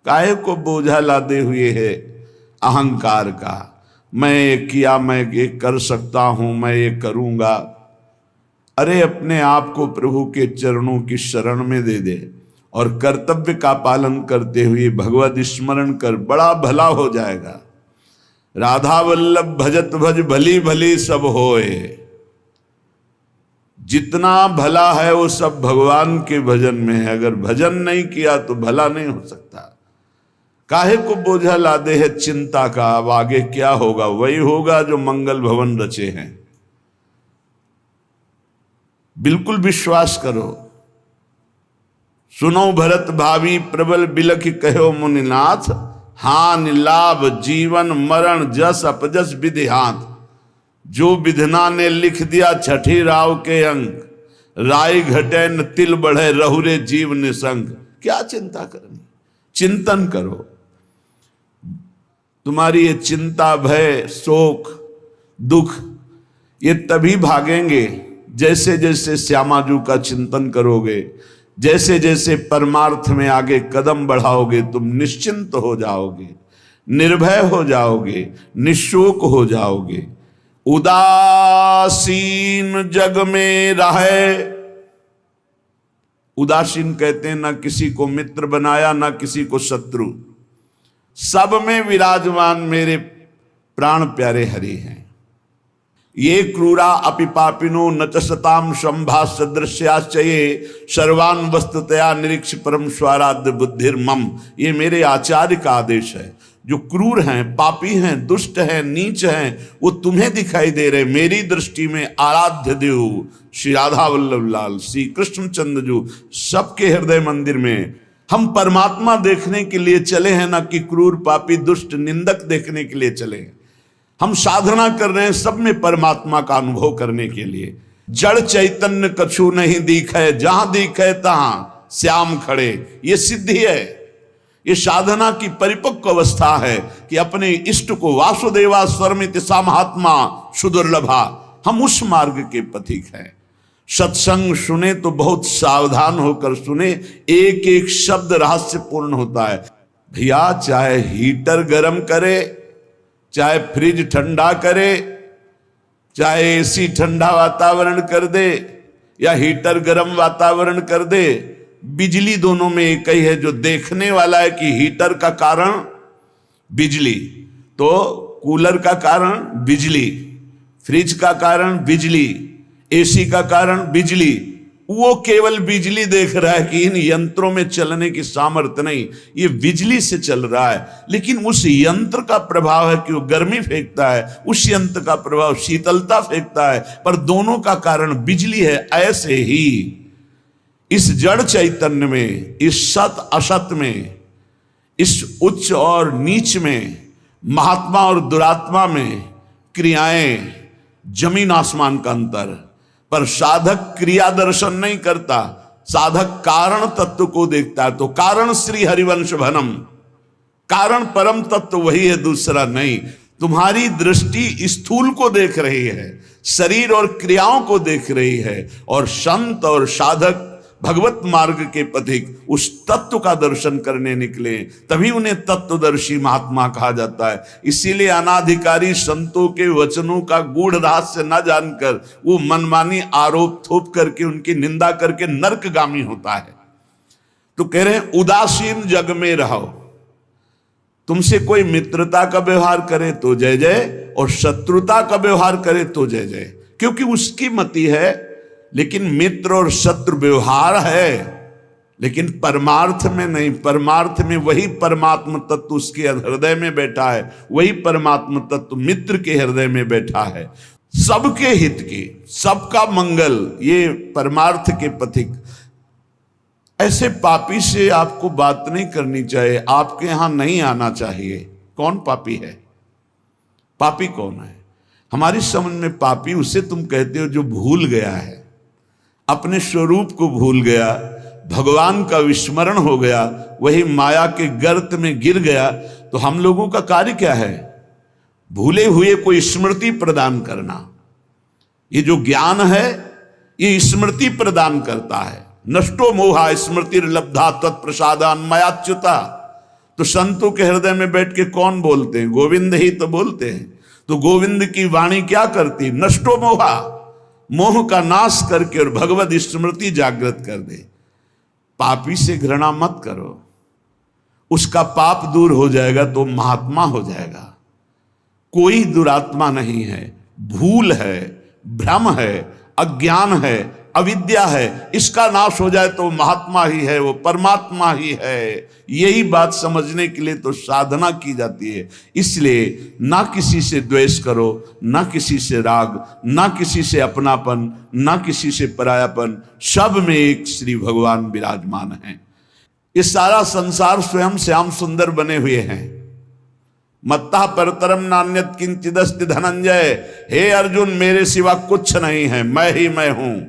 काहे को बोझा लादे हुए है अहंकार का। मैं ये किया, मैं ये कर सकता हूं, मैं ये करूंगा। अरे अपने आप को प्रभु के चरणों की शरण में दे दे और कर्तव्य का पालन करते हुए भगवत स्मरण कर, बड़ा भला हो जाएगा। राधा वल्लभ भजत भज भली भली सब होए। जितना भला है वो सब भगवान के भजन में है। अगर भजन नहीं किया तो भला नहीं हो सकता। काहे को बोझा लादे है चिंता का, अब आगे क्या होगा? वही होगा जो मंगल भवन रचे हैं। बिल्कुल विश्वास करो। सुनो भरत भावी प्रबल बिलख कहो मुनिनाथ, हानि लाभ जीवन मरण जस अपजस विधि हाथ। जो विधना ने लिख दिया छठी राव के अंक, राय घटे न तिल बढ़े रहुरे जीव निसंग। क्या चिंता करनी? चिंतन करो। तुम्हारी ये चिंता भय शोक दुख ये तभी भागेंगे जैसे जैसे श्यामाजू का चिंतन करोगे, जैसे जैसे परमार्थ में आगे कदम बढ़ाओगे। तुम निश्चिंत हो जाओगे, निर्भय हो जाओगे, निशोक हो जाओगे। उदासीन जग में रहे। उदासीन कहते हैं ना किसी को मित्र बनाया ना किसी को शत्रु, सब में विराजमान मेरे प्राण प्यारे हरि हैं। ये क्रूरा अपि पापिनो न च सताम संभास सदृश्याश्चये सर्वान वस्तुतया निरीक्ष परम स्वाराध्य बुद्धिर्मम। ये मेरे आचार्य का आदेश है। जो क्रूर हैं, पापी हैं, दुष्ट हैं, नीच हैं, वो तुम्हें दिखाई दे रहे। मेरी दृष्टि में आराध्य देव श्री राधा वल्लभ लाल, श्री कृष्णचंद्र जी सबके हृदय मंदिर में हम परमात्मा देखने के लिए चले हैं, ना कि क्रूर पापी दुष्ट निंदक देखने के लिए चले हैं। हम साधना कर रहे हैं सब में परमात्मा का अनुभव करने के लिए। जड़ चैतन्य कछु नहीं दिखे, जहां दिखे तहां श्याम खड़े। ये सिद्धि है, ये साधना की परिपक्व अवस्था है कि अपने इष्ट को वासुदेवा स्वरमिति सा महात्मा सुदुर्लभा। हम उस मार्ग के पथिक हैं। सत्संग सुने तो बहुत सावधान होकर सुने। एक एक शब्द रहस्यपूर्ण होता है। भैया चाहे हीटर गर्म करे, चाहे फ्रिज ठंडा करे, चाहे एसी ठंडा वातावरण कर दे या हीटर गर्म वातावरण कर दे, बिजली दोनों में एक ही है। जो देखने वाला है कि हीटर का कारण बिजली, तो कूलर का कारण बिजली, फ्रिज का कारण बिजली, एसी का कारण बिजली, वो केवल बिजली देख रहा है कि इन यंत्रों में चलने की सामर्थ्य नहीं, ये बिजली से चल रहा है। लेकिन उस यंत्र का प्रभाव है कि वो गर्मी फेंकता है, उस यंत्र का प्रभाव शीतलता फेंकता है, पर दोनों का कारण बिजली है। ऐसे ही इस जड़ चैतन्य में, इस सत असत में, इस उच्च और नीच में, महात्मा और दुरात्मा में क्रियाएं जमीन आसमान का अंतर। पर साधक क्रिया दर्शन नहीं करता, साधक कारण तत्व को देखता है। तो कारण श्री हरिवंश भनम, कारण परम तत्व वही है, दूसरा नहीं। तुम्हारी दृष्टि स्थूल को देख रही है, शरीर और क्रियाओं को देख रही है, और संत और साधक भगवत मार्ग के पथिक उस तत्व का दर्शन करने निकले, तभी उन्हें तत्वदर्शी महात्मा कहा जाता है। इसीलिए अनाधिकारी संतों के वचनों का गूढ़ रहस्य न जानकर वो मनमानी आरोप थोप करके उनकी निंदा करके नरकगामी होता है। तो कह रहे हैं उदासीन जग में रहो। तुमसे कोई मित्रता का व्यवहार करे तो जय जय, और शत्रुता का व्यवहार करे तो जय जय, क्योंकि उसकी मति है। लेकिन मित्र और शत्रु व्यवहार है, लेकिन परमार्थ में नहीं। परमार्थ में वही परमात्म तत्व उसके हृदय में बैठा है, वही परमात्म तत्व मित्र के हृदय में बैठा है। सबके हित की, सबका मंगल, ये परमार्थ के पथिक। ऐसे पापी से आपको बात नहीं करनी चाहिए, आपके यहां नहीं आना चाहिए। कौन पापी है? पापी कौन है? हमारी समझ में पापी उसे तुम कहते हो जो भूल गया है, अपने स्वरूप को भूल गया, भगवान का विस्मरण हो गया, वही माया के गर्त में गिर गया। तो हम लोगों का कार्य क्या है? भूले हुए को स्मृति प्रदान करना। ये जो ज्ञान है ये स्मृति प्रदान करता है। नष्टो मोहा स्मृति लब्धा तत्प्रसादान मयाच्युता। तो संतों के हृदय में बैठ के कौन बोलते हैं? गोविंद ही तो बोलते हैं। तो गोविंद की वाणी क्या करती? नष्टो मोहा, मोह का नाश करके और भगवत स्मृति जागृत कर दे। पापी से घृणा मत करो, उसका पाप दूर हो जाएगा तो महात्मा हो जाएगा। कोई दुरात्मा नहीं है, भूल है, भ्रम है, अज्ञान है, अविद्या है, इसका नाश हो जाए तो महात्मा ही है, वो परमात्मा ही है। यही बात समझने के लिए तो साधना की जाती है। इसलिए ना किसी से द्वेष करो, ना किसी से राग, ना किसी से अपनापन, ना किसी से परायापन, सब में एक श्री भगवान विराजमान हैं। ये सारा संसार स्वयं श्याम सुंदर बने हुए हैं। मत्ता परतरम नान्यत किंचिदस्ति धनंजय, हे अर्जुन मेरे सिवा कुछ नहीं है, मैं ही मैं हूं।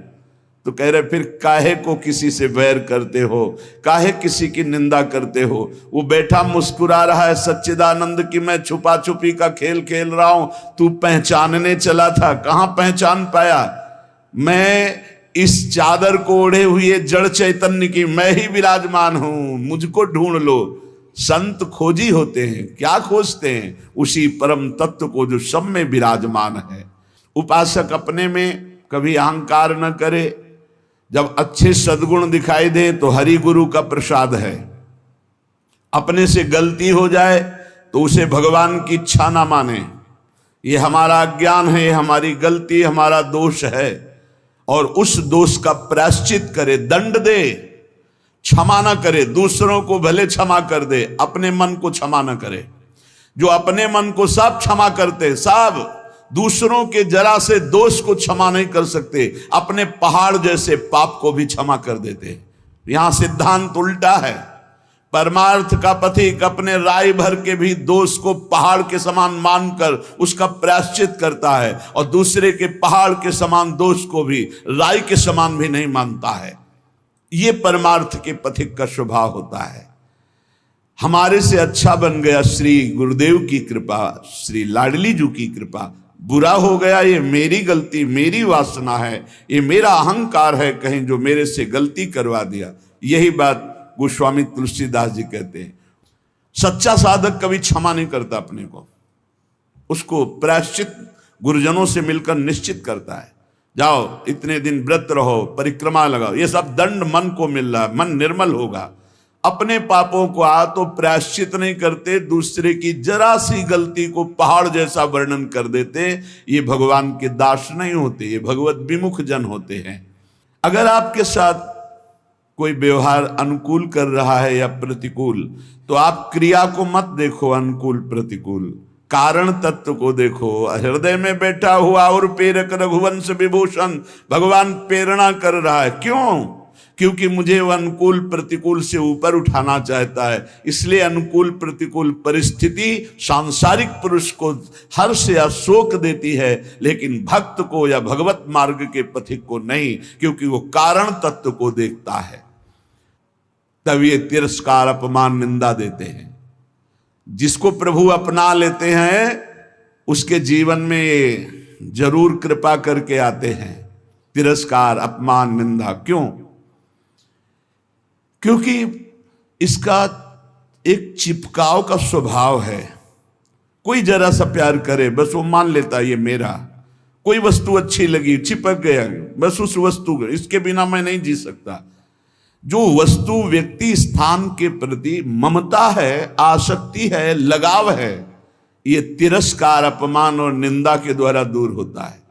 तो कह रहे फिर काहे को किसी से वैर करते हो, काहे किसी की निंदा करते हो? वो बैठा मुस्कुरा रहा है सच्चिदानंद की मैं छुपा छुपी का खेल खेल रहा हूं, तू पहचानने चला था, कहां पहचान पाया? मैं इस चादर को ओढ़े हुए जड़ चैतन्य की मैं ही विराजमान हूं, मुझको ढूंढ लो। संत खोजी होते हैं, क्या खोजते हैं? उसी परम तत्व को जो सब में विराजमान है। उपासक अपने में कभी अहंकार न करे, जब अच्छे सद्गुण दिखाई दे तो हरि गुरु का प्रसाद है। अपने से गलती हो जाए तो उसे भगवान की इच्छा ना माने, ये हमारा अज्ञान है, ये हमारी गलती, हमारा दोष है, और उस दोष का प्रायश्चित करे, दंड दे, क्षमा ना करे। दूसरों को भले क्षमा कर दे, अपने मन को क्षमा ना करे। जो अपने मन को सब क्षमा करते, सब दूसरों के जरा से दोष को क्षमा नहीं कर सकते, अपने पहाड़ जैसे पाप को भी क्षमा कर देते। यहां सिद्धांत उल्टा है। परमार्थ का पथिक अपने राय भर के भी दोष को पहाड़ के समान मानकर उसका प्रायश्चित करता है, और दूसरे के पहाड़ के समान दोष को भी राय के समान भी नहीं मानता है। ये परमार्थ के पथिक का स्वभाव होता है। हमारे से अच्छा बन गया श्री गुरुदेव की कृपा, श्री लाडली जी की कृपा। बुरा हो गया ये मेरी गलती, मेरी वासना है, ये मेरा अहंकार है कहीं जो मेरे से गलती करवा दिया। यही बात गोस्वामी तुलसीदास जी कहते हैं। सच्चा साधक कभी क्षमा नहीं करता अपने को, उसको प्रायश्चित गुरुजनों से मिलकर निश्चित करता है। जाओ इतने दिन व्रत रहो, परिक्रमा लगाओ, ये सब दंड मन को मिल रहा है, मन निर्मल होगा। अपने पापों को तो प्रायश्चित नहीं करते, दूसरे की जरा सी गलती को पहाड़ जैसा वर्णन कर देते। ये भगवान के दास नहीं होते, ये भगवत विमुख जन होते हैं। अगर आपके साथ कोई व्यवहार अनुकूल कर रहा है या प्रतिकूल, तो आप क्रिया को मत देखो, अनुकूल प्रतिकूल, कारण तत्व को देखो। हृदय में बैठा हुआ और प्रेरक रघुवंश विभूषण भगवान प्रेरणा कर रहा है। क्यों? क्योंकि मुझे वह अनुकूल प्रतिकूल से ऊपर उठाना चाहता है। इसलिए अनुकूल प्रतिकूल परिस्थिति सांसारिक पुरुष को हर्ष या शोक देती है, लेकिन भक्त को या भगवत मार्ग के पथिक को नहीं, क्योंकि वो कारण तत्व को देखता है। तब ये तिरस्कार, अपमान, निंदा देते हैं। जिसको प्रभु अपना लेते हैं उसके जीवन में ये जरूर कृपा करके आते हैं, तिरस्कार, अपमान, निंदा। क्यों? क्योंकि इसका एक चिपकाव का स्वभाव है। कोई जरा सा प्यार करे बस वो मान लेता है ये मेरा। कोई वस्तु अच्छी लगी, चिपक गया, बस उस वस्तु, इसके बिना मैं नहीं जी सकता। जो वस्तु, व्यक्ति, स्थान के प्रति ममता है, आसक्ति है, लगाव है, ये तिरस्कार, अपमान और निंदा के द्वारा दूर होता है।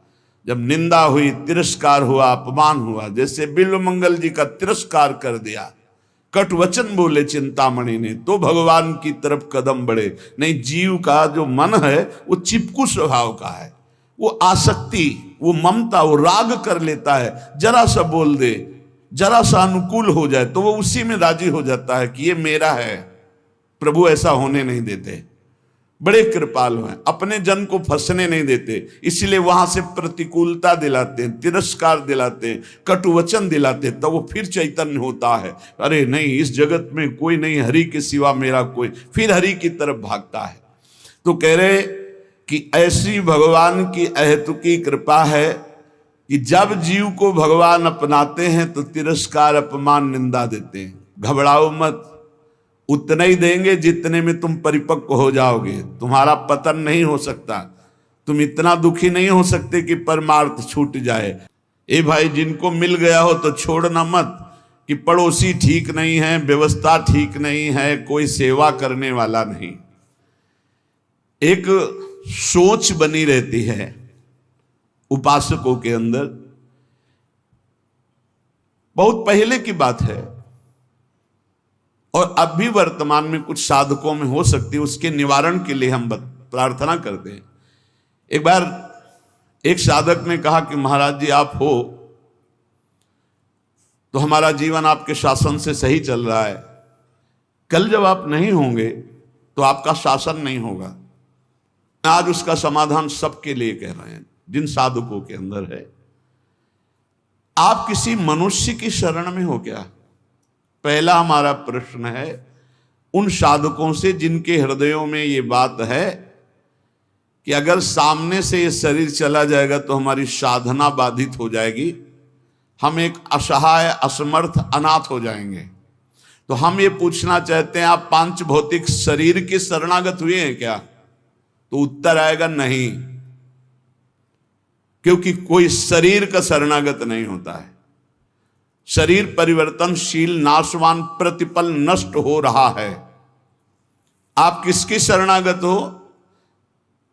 जब निंदा हुई, तिरस्कार हुआ, अपमान हुआ, जैसे बिल्वमंगल जी का तिरस्कार कर दिया, कट वचन बोले चिंतामणि ने, तो भगवान की तरफ कदम बढ़े। नहीं, जीव का जो मन है वो चिपकू स्वभाव का है, वो आसक्ति, वो ममता, वो राग कर लेता है। जरा सा बोल दे, जरा सा अनुकूल हो जाए तो वो उसी में राजी हो जाता है कि ये मेरा है। प्रभु ऐसा होने नहीं देते, बड़े कृपालु हैं, अपने जन को फंसने नहीं देते। इसलिए वहां से प्रतिकूलता दिलाते हैं, तिरस्कार दिलाते हैं, कटुवचन दिलाते हैं, तो वो फिर चैतन्य होता है। अरे नहीं, इस जगत में कोई नहीं, हरि के सिवा मेरा कोई, फिर हरि की तरफ भागता है। तो कह रहे कि ऐसी भगवान की अहेतुकी कृपा है कि जब जीव को भगवान अपनाते हैं तो तिरस्कार, अपमान, निंदा देते हैं। घबराओ मत, उतना ही देंगे जितने में तुम परिपक्व हो जाओगे। तुम्हारा पतन नहीं हो सकता। तुम इतना दुखी नहीं हो सकते कि परमार्थ छूट जाए। ए भाई, जिनको मिल गया हो तो छोड़ना मत कि पड़ोसी ठीक नहीं है, व्यवस्था ठीक नहीं है, कोई सेवा करने वाला नहीं। एक सोच बनी रहती है उपासकों के अंदर। बहुत पहले की बात है और अब भी वर्तमान में कुछ साधकों में हो सकती है। उसके निवारण के लिए हम प्रार्थना करते हैं। एक बार एक साधक ने कहा कि महाराज जी, आप हो तो हमारा जीवन आपके शासन से सही चल रहा है, कल जब आप नहीं होंगे तो आपका शासन नहीं होगा। आज उसका समाधान सबके लिए कह रहे हैं, जिन साधकों के अंदर है। आप किसी मनुष्य की शरण में हो क्या? पहला हमारा प्रश्न है उन साधकों से जिनके हृदयों में ये बात है कि अगर सामने से ये शरीर चला जाएगा तो हमारी साधना बाधित हो जाएगी, हम एक असहाय, असमर्थ, अनाथ हो जाएंगे। तो हम ये पूछना चाहते हैं, आप पांच भौतिक शरीर के शरणागत हुए हैं क्या? तो उत्तर आएगा नहीं, क्योंकि कोई शरीर का शरणागत नहीं होता है। शरीर परिवर्तनशील, नाशवान, प्रतिपल नष्ट हो रहा है। आप किसकी शरणागत हो?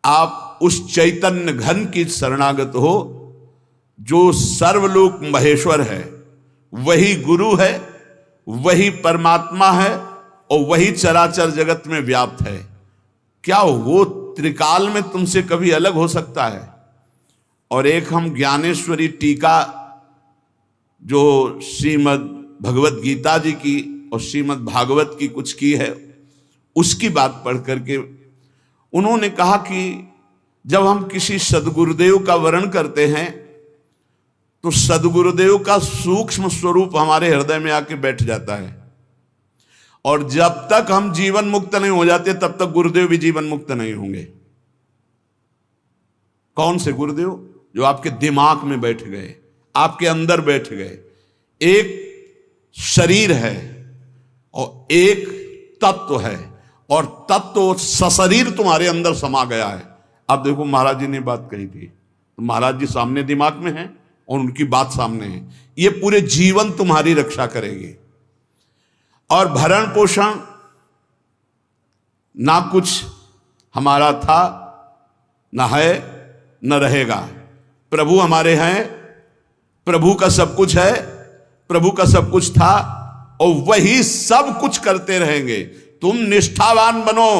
आप उस चैतन्य घन की शरणागत हो जो सर्वलोक महेश्वर है, वही गुरु है, वही परमात्मा है और वही चराचर जगत में व्याप्त है। क्या वो त्रिकाल में तुमसे कभी अलग हो सकता है? और एक हम ज्ञानेश्वरी टीका जो श्रीमद् भगवत गीता जी की और श्रीमद् भागवत की कुछ की है, उसकी बात पढ़ करके उन्होंने कहा कि जब हम किसी सदगुरुदेव का वर्ण करते हैं तो सदगुरुदेव का सूक्ष्म स्वरूप हमारे हृदय में आके बैठ जाता है, और जब तक हम जीवन मुक्त नहीं हो जाते तब तक गुरुदेव भी जीवन मुक्त नहीं होंगे। कौन से गुरुदेव? जो आपके दिमाग में बैठ गए, आपके अंदर बैठ गए। एक शरीर है और एक तत्व है, और तत्व सशरीर तुम्हारे अंदर समा गया है। अब देखो, महाराज जी ने बात कही थी तो महाराज जी सामने दिमाग में है और उनकी बात सामने है। ये पूरे जीवन तुम्हारी रक्षा करेगी। और भरण पोषण ना कुछ हमारा था, ना है, न रहेगा। प्रभु हमारे हैं, प्रभु का सब कुछ है, प्रभु का सब कुछ था और वही सब कुछ करते रहेंगे। तुम निष्ठावान बनो,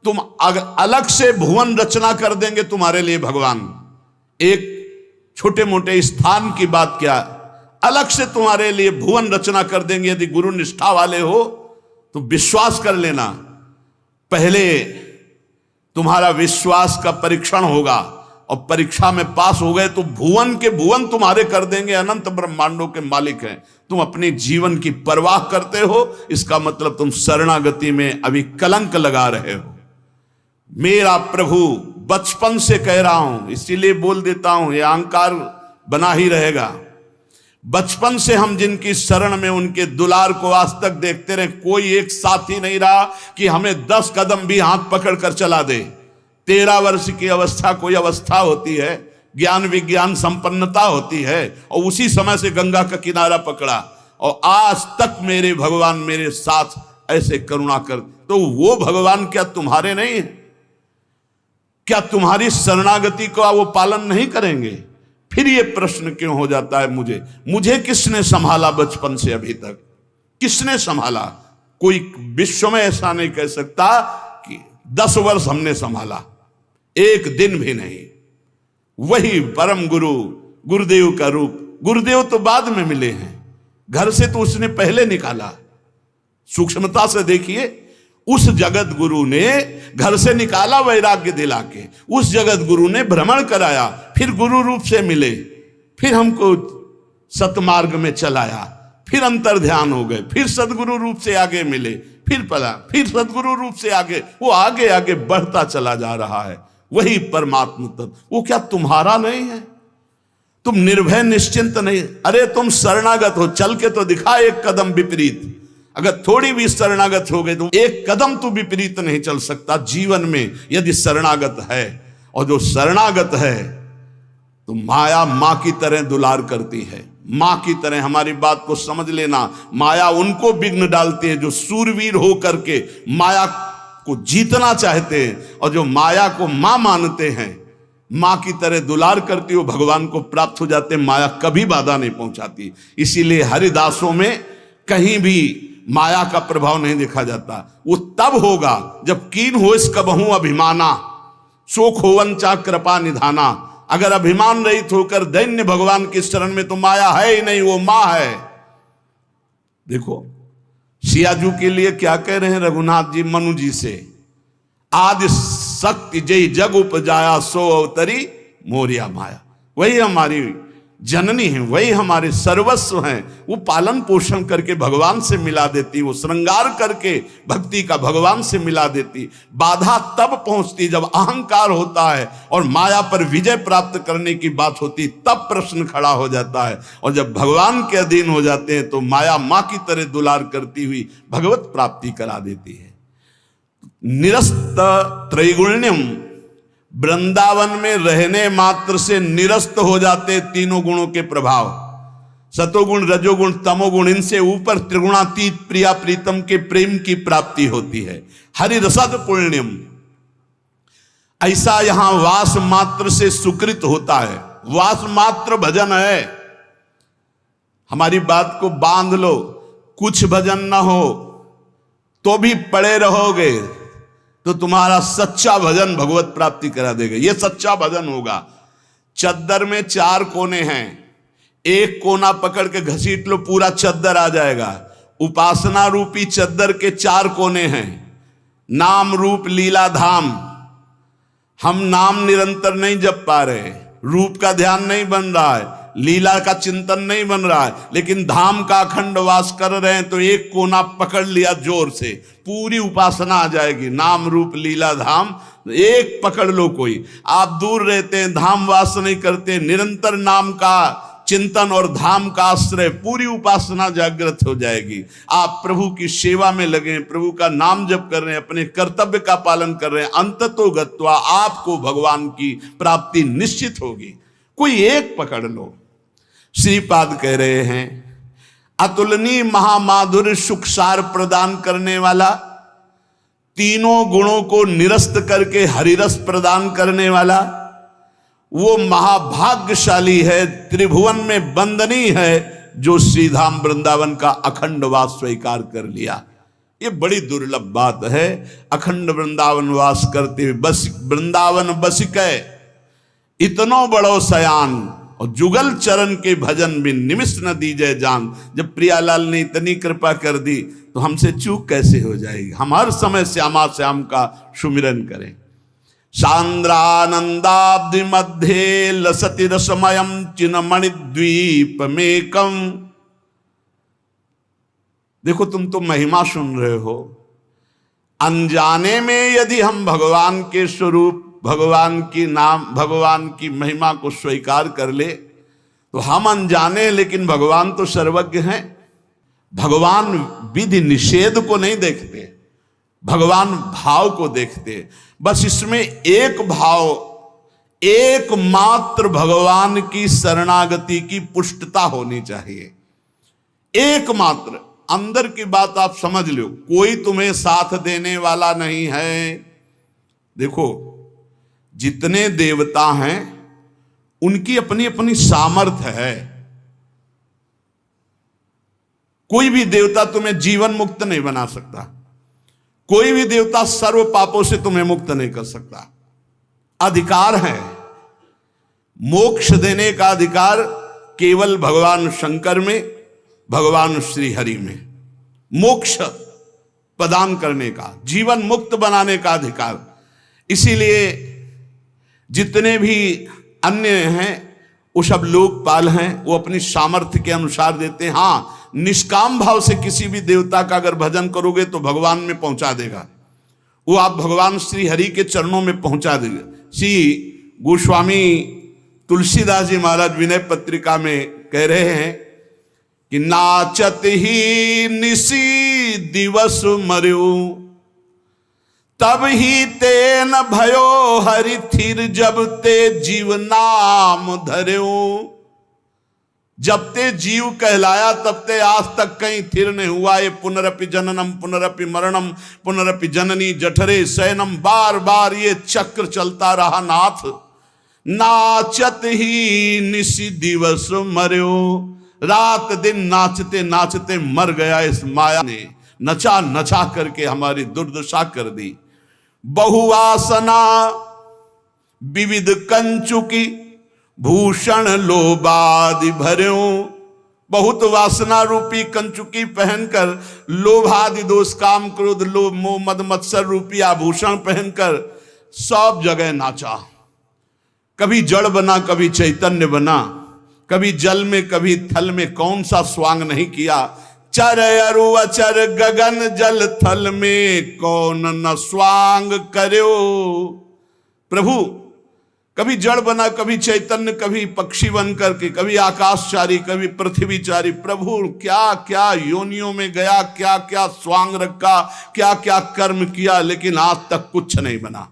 तुम अलग से भुवन रचना कर देंगे तुम्हारे लिए भगवान। एक छोटे मोटे स्थान की बात क्या, अलग से तुम्हारे लिए भुवन रचना कर देंगे। यदि गुरु निष्ठा वाले हो तो विश्वास कर लेना, पहले तुम्हारा विश्वास का परीक्षण होगा और परीक्षा में पास हो गए तो भुवन के भुवन तुम्हारे कर देंगे। अनंत ब्रह्मांडों के मालिक हैं। तुम अपने जीवन की परवाह करते हो, इसका मतलब तुम शरणागति में अभी कलंक लगा रहे हो। मेरा प्रभु बचपन से कह रहा हूं, इसीलिए बोल देता हूं, यह अहंकार बना ही रहेगा। बचपन से हम जिनकी शरण में उनके दुलार को आज तक देखते रहे, कोई एक साथी नहीं रहा कि हमें 10 कदम भी हाथ पकड़ कर चला दे। 13 वर्ष की अवस्था कोई अवस्था होती है, ज्ञान विज्ञान संपन्नता होती है, और उसी समय से गंगा का किनारा पकड़ा और आज तक मेरे भगवान मेरे साथ ऐसे करुणा कर। तो वो भगवान क्या तुम्हारे नहीं है? क्या तुम्हारी शरणागति का वो पालन नहीं करेंगे? फिर ये प्रश्न क्यों हो जाता है मुझे किसने संभाला बचपन से अभी तक? किसने संभाला? कोई विश्व में ऐसा नहीं कह सकता कि 10 वर्ष हमने संभाला, एक दिन भी नहीं। वही परम गुरु गुरुदेव का रूप। गुरुदेव तो बाद में मिले हैं, घर से तो उसने पहले निकाला। सूक्ष्मता से देखिए, उस जगत गुरु ने घर से निकाला वैराग्य दिला के, उस जगत गुरु ने भ्रमण कराया, फिर गुरु रूप से मिले, फिर हमको सतमार्ग में चलाया, फिर अंतर ध्यान हो गए, फिर सदगुरु रूप से आगे मिले, फिर पला, फिर सदगुरु रूप से आगे, वो आगे आगे बढ़ता चला जा रहा है। वही परमात्मा तत्व, वो क्या तुम्हारा नहीं है? तुम निर्भय निश्चिंत नहीं? अरे तुम शरणागत हो, चल के तो दिखा एक कदम विपरीत। अगर थोड़ी भी शरणागत हो गए तो एक कदम तो विपरीत नहीं चल सकता जीवन में, यदि शरणागत है। और जो शरणागत है तो माया मां की तरह दुलार करती है, मां की तरह। हमारी बात को समझ लेना, माया उनको विघ्न डालती है जो सूरवीर हो करके माया को जीतना चाहते हैं, और जो माया को मां मानते हैं, मां की तरह दुलार करती हो, भगवान को प्राप्त हो जाते हैं। माया कभी बाधा नहीं पहुंचाती। इसीलिए हरिदासों में कहीं भी माया का प्रभाव नहीं देखा जाता। वो तब होगा जब कीन हो इस कबहू अभिमाना, शोक होवन चा कृपा निधाना। अगर अभिमान रहित होकर दैन्य भगवान के शरण में, तो माया है ही नहीं, वो मां है। देखो सियाजू के लिए क्या कह रहे हैं रघुनाथ जी मनु जी से, आदि शक्ति जय जग उपजाया सो अवतरी मोरिया माया। वही हमारी जननी है, वही हमारे सर्वस्व हैं। वो पालन पोषण करके भगवान से मिला देती, वो श्रृंगार करके भक्ति का भगवान से मिला देती। बाधा तब पहुंचती जब अहंकार होता है और माया पर विजय प्राप्त करने की बात होती, तब प्रश्न खड़ा हो जाता है। और जब भगवान के अधीन हो जाते हैं तो माया मां की तरह दुलार करती हुई भगवत प्राप्ति करा देती है। निरस्त त्रैगुण्यम, वृंदावन में रहने मात्र से निरस्त हो जाते तीनों गुणों के प्रभाव, सतोगुण रजोगुण तमोगुण। इनसे ऊपर त्रिगुणातीत प्रिया प्रीतम के प्रेम की प्राप्ति होती है। हरि रसद पुण्यम, ऐसा यहां वास मात्र से सुकृत होता है। वास मात्र भजन है। हमारी बात को बांध लो, कुछ भजन ना हो तो भी पड़े रहोगे तो तुम्हारा सच्चा भजन भगवत प्राप्ति करा देगा। यह सच्चा भजन होगा। चद्दर में 4 कोने हैं, एक कोना पकड़ के घसीट लो, पूरा चद्दर आ जाएगा। उपासना रूपी चद्दर के 4 कोने हैं, नाम रूप लीला धाम। हम नाम निरंतर नहीं जप पा रहे, रूप का ध्यान नहीं बन रहा है, लीला का चिंतन नहीं बन रहा है, लेकिन धाम का अखंड वास कर रहे हैं, तो एक कोना पकड़ लिया जोर से, पूरी उपासना आ जाएगी। नाम रूप लीला धाम एक पकड़ लो। कोई आप दूर रहते हैं, धाम वास नहीं करते, निरंतर नाम का चिंतन और धाम का आश्रय, पूरी उपासना जागृत हो जाएगी। आप प्रभु की सेवा में लगे, प्रभु का नाम जप कर रहे हैं, अपने कर्तव्य का पालन कर रहे हैं, अंततो गत्वा आपको भगवान की प्राप्ति निश्चित होगी। कोई एक पकड़ लो। श्रीपाद कह रहे हैं, अतुलनीय महामाधुर्य सुखसार प्रदान करने वाला, तीनों गुणों को निरस्त करके हरिरस प्रदान करने वाला, वो महाभाग्यशाली है, त्रिभुवन में वंदनीय है, जो श्रीधाम वृंदावन का अखंड वास स्वीकार कर लिया। ये बड़ी दुर्लभ बात है। अखंड वृंदावन वास करते हुए बस वृंदावन बसिकै इतनो बड़ो सयान, और जुगल चरण के भजन में निमिष न दीजिए जान। जब प्रियालाल ने इतनी कृपा कर दी तो हमसे चूक कैसे हो जाएगी। हम हर समय श्यामा श्याम का सुमिरन करें। सांद्रानंदाब्धि मध्य लसति रसमयम चिन्मणि द्वीप मेकम। देखो तुम तो महिमा सुन रहे हो, अनजाने में यदि हम भगवान के स्वरूप, भगवान की नाम, भगवान की महिमा को स्वीकार कर ले तो हम अनजाने, लेकिन भगवान तो सर्वज्ञ हैं। भगवान विधि निषेध को नहीं देखते, भगवान भाव को देखते। बस इसमें एक भाव, एकमात्र भगवान की शरणागति की पुष्टता होनी चाहिए। एकमात्र, अंदर की बात आप समझ लो, कोई तुम्हें साथ देने वाला नहीं है। देखो जितने देवता हैं उनकी अपनी अपनी सामर्थ्य है। कोई भी देवता तुम्हें जीवन मुक्त नहीं बना सकता, कोई भी देवता सर्व पापों से तुम्हें मुक्त नहीं कर सकता। अधिकार है, मोक्ष देने का अधिकार केवल भगवान शंकर में, भगवान श्री हरि में। मोक्ष प्रदान करने का, जीवन मुक्त बनाने का अधिकार। इसीलिए जितने भी अन्य हैं वो सब लोकपाल हैं, वो अपनी सामर्थ्य के अनुसार देते हैं। हाँ, निष्काम भाव से किसी भी देवता का अगर भजन करोगे तो भगवान में पहुंचा देगा वो, आप भगवान श्री हरि के चरणों में पहुंचा देगा। श्री गोस्वामी तुलसीदास जी महाराज विनय पत्रिका में कह रहे हैं कि नाचत ही निसी दिवस मर्यो, तब ही ते न भयो हरि थिर, जब ते जीव नाम धर्यो। जब ते जीव कहलाया तब ते आज तक कहीं थिर नहीं हुआ। ये पुनरपि जननम पुनरपि मरणम पुनरपि जननी जठरे शयनम, बार बार ये चक्र चलता रहा नाथ। नाचत ही निसी दिवस मर्यो, रात दिन नाचते नाचते मर गया इस माया ने, नचा नचा करके हमारी दुर्दशा कर दी। बहुवासना विविध कंचुकी, भूषण लोभादि भर्यो। बहुत वासना रूपी कंचुकी पहनकर, लोभादि दोष काम क्रोध लोभ मोह मद मत्सर रूपी आभूषण पहनकर सब जगह नाचा। कभी जड़ बना, कभी चैतन्य बना, कभी जल में कभी थल में, कौन सा स्वांग नहीं किया। चर अरु अचर गगन जल थल में, कौन न स्वांग कर्यो। प्रभु कभी जड़ बना, कभी चैतन्य, कभी पक्षी बन करके, कभी आकाशचारी, कभी पृथ्वीचारी। प्रभु क्या क्या योनियों में गया, क्या क्या स्वांग रखा, क्या क्या कर्म किया, लेकिन आज तक कुछ नहीं बना।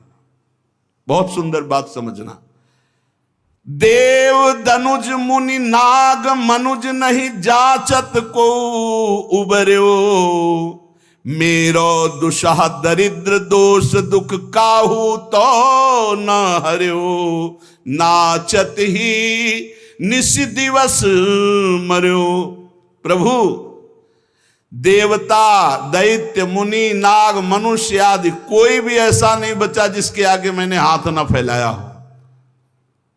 बहुत सुंदर बात समझना। देव धनुज मुनि नाग मनुज नहीं जाचत को उबर्यो, मेरो दुषह दरिद्र दोष दुख काहू तो न हर्यो। नाचत ही निस दिवस मर्यो। प्रभु देवता दैत्य मुनि नाग मनुष्य आदि कोई भी ऐसा नहीं बचा जिसके आगे मैंने हाथ न फैलाया हो,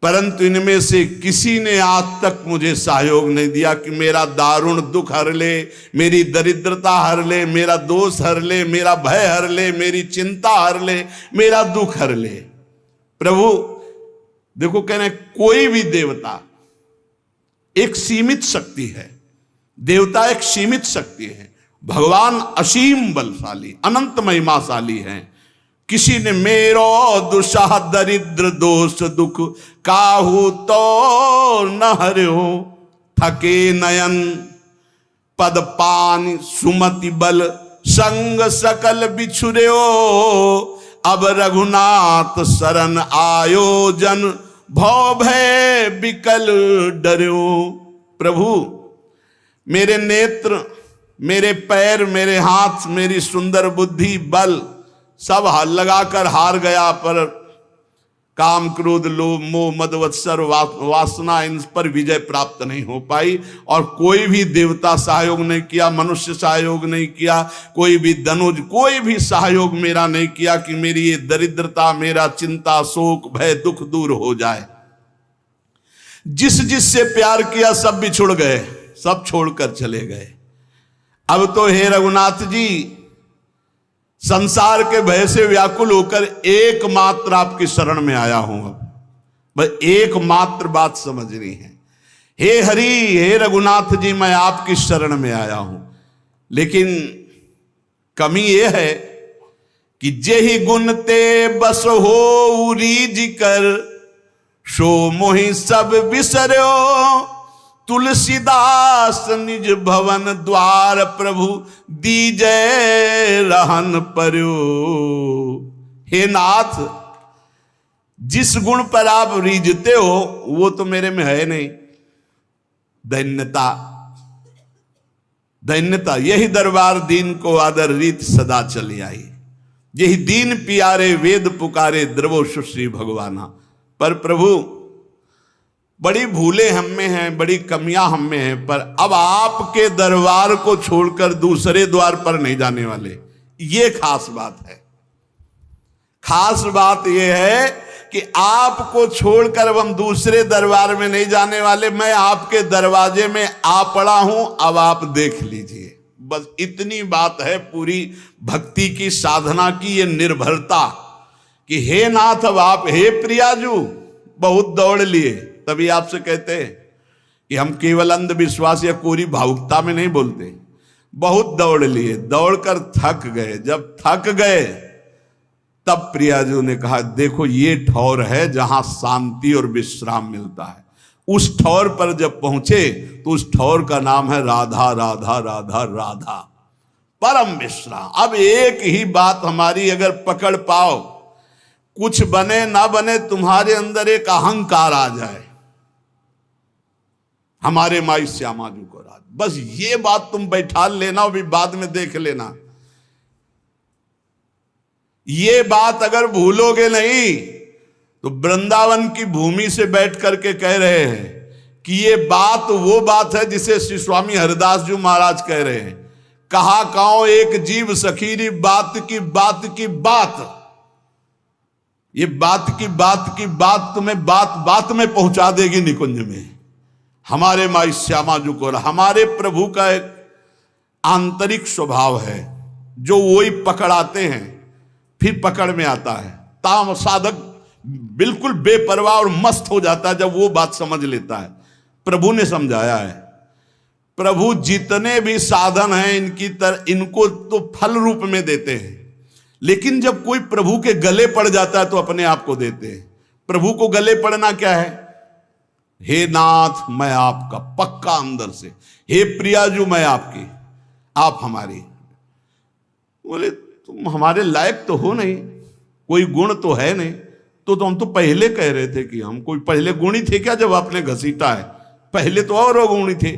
परंतु इनमें से किसी ने आज तक मुझे सहयोग नहीं दिया कि मेरा दारुण दुख हर ले, मेरी दरिद्रता हर ले, मेरा दोष हर ले, मेरा भय हर ले, मेरी चिंता हर ले, मेरा दुख हर ले। प्रभु देखो कह रहे कोई भी देवता एक सीमित शक्ति है, देवता एक सीमित शक्ति है, भगवान असीम बलशाली अनंत महिमाशाली हैं। किसी ने मेरो दुषह दरिद्र दोष दुख काहू तो न हर्यो। थके नयन पद पान सुमति बल संग सकल बिछुर्यो, अब रघुनाथ शरण आयोजन भव भय बिकल डर्यो। प्रभु मेरे नेत्र, मेरे पैर, मेरे हाथ, मेरी सुंदर बुद्धि, बल सब लगाकर हार गया, पर काम क्रोध लोभ मोह मद मत्सर वासना इन पर विजय प्राप्त नहीं हो पाई। और कोई भी देवता सहयोग नहीं किया, मनुष्य सहयोग नहीं किया, कोई भी धनुज, कोई भी सहयोग मेरा नहीं किया कि मेरी ये दरिद्रता, मेरा चिंता शोक भय दुख दूर हो जाए। जिस जिससे प्यार किया सब बिछुड़ गए, सब छोड़कर चले गए। अब तो हे रघुनाथ जी संसार के भय से व्याकुल होकर एकमात्र आपकी शरण में आया हूं। अब बस एकमात्र बात समझनी है। हे हरि, हे रघुनाथ जी, मैं आपकी शरण में आया हूं, लेकिन कमी यह है कि जेहि गुण ते बस हो रीज कर, सो मोहि सब बिसर्यो। तुलसीदास निज भवन द्वार, प्रभु दीजै रहन पर्यो। हे नाथ, जिस गुण पर आप रीझते हो वो तो मेरे में है नहीं। दैन्यता, दैन्यता, यही दरबार दीन को आदर रीत सदा चली आई। यही दीन पियारे वेद पुकारे, द्रवो सुश्री भगवाना। पर प्रभु बड़ी भूलें हम में हैं, बड़ी कमियां हम में हैं, पर अब आपके दरबार को छोड़कर दूसरे द्वार पर नहीं जाने वाले। ये खास बात है। खास बात यह है कि आपको छोड़कर अब हम दूसरे दरबार में नहीं जाने वाले। मैं आपके दरवाजे में आ पड़ा हूं, अब आप देख लीजिए। बस इतनी बात है पूरी भक्ति की साधना की ये निर्भरता कि हे नाथ, अब आप, हे प्रियाजू, बहुत दौड़ लिए। तभी आपसे कहते हैं कि हम केवल अंधविश्वास या कोरी भावुकता में नहीं बोलते। बहुत दौड़ लिए, दौड़कर थक गए। जब थक गए तब प्रियाजू ने कहा, देखो ये ठौर है जहां शांति और विश्राम मिलता है। उस ठौर पर जब पहुंचे तो उस ठौर का नाम है राधा राधा राधा राधा, परम विश्राम। अब एक ही बात हमारी अगर पकड़ पाओ, कुछ बने ना बने, तुम्हारे अंदर एक अहंकार आ जाए, हमारे माई श्यामा जी को राज, बस ये बात तुम बैठा लेना, अभी बाद में देख लेना। ये बात अगर भूलोगे नहीं तो वृंदावन की भूमि से बैठ करके कह रहे हैं कि ये बात वो बात है जिसे श्री स्वामी हरिदास जी महाराज कह रहे हैं, कहा काओ एक जीव सखीरी बात की बात की बात। ये बात की बात तुम्हें बात बात में पहुंचा देगी निकुंज में। हमारे माई श्यामा जी को, हमारे प्रभु का एक आंतरिक स्वभाव है जो वही पकड़ाते हैं, फिर पकड़ में आता है। ताम साधक बिल्कुल बेपरवाह और मस्त हो जाता है जब वो बात समझ लेता है। प्रभु ने समझाया है, प्रभु जितने भी साधन हैं इनको तो फल रूप में देते हैं, लेकिन जब कोई प्रभु के गले पड़ जाता है तो अपने आप को देते हैं। प्रभु को गले पड़ना क्या है? हे नाथ मैं आपका, पक्का अंदर से, हे प्रियाजू मैं आपकी, आप हमारी। बोले तुम हमारे लायक तो हो नहीं, कोई गुण तो है नहीं। तो हम तो पहले कह रहे थे कि हम कोई पहले गुणी थे क्या जब आपने घसीटा है? पहले तो और अवगुणी थे,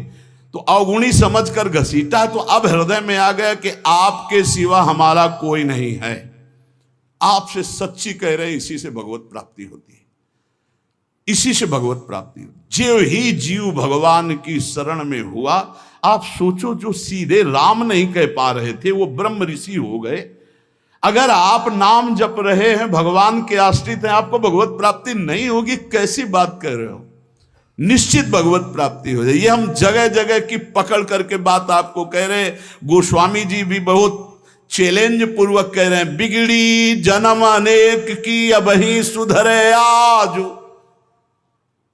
तो अवगुणी समझकर घसीटा, तो अब हृदय में आ गया कि आपके सिवा हमारा कोई नहीं है। आपसे सच्ची कह रहे, इसी से भगवत प्राप्ति होती है, इसी से भगवत प्राप्ति। जो ही जीव भगवान की शरण में हुआ, आप सोचो जो सीधे राम नहीं कह पा रहे थे वो ब्रह्म ऋषि हो गए। अगर आप नाम जप रहे हैं, भगवान के आश्रित हैं, आपको भगवत प्राप्ति नहीं होगी, कैसी बात कर रहे हो? निश्चित भगवत प्राप्ति हो जाए। ये हम जगह जगह की पकड़ करके बात आपको कह रहे हैं। गोस्वामी जी भी बहुत चैलेंज पूर्वक कह रहे हैं, बिगड़ी जन्म अनेक की अबही सुधरे आज।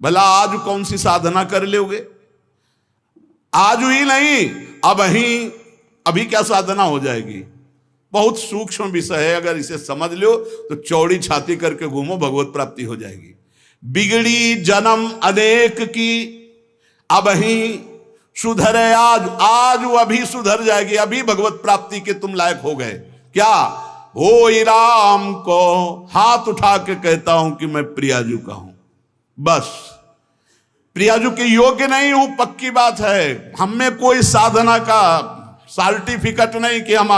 भला आज कौन सी साधना कर लोगे? आज ही नहीं, अभी क्या साधना हो जाएगी? बहुत सूक्ष्म विषय है, अगर इसे समझ लो तो चौड़ी छाती करके घूमो, भगवत प्राप्ति हो जाएगी। बिगड़ी जन्म अनेक की अबही सुधरे आज, आज वो अभी सुधर जाएगी, अभी भगवत प्राप्ति के तुम लायक हो गए। क्या हो राम को हाथ उठा के कहता हूं कि मैं प्रियाजू का हूं, बस प्रियाजू के योग्य नहीं हूं, पक्की बात है। हम में कोई साधना का सर्टिफिकेट नहीं कि हम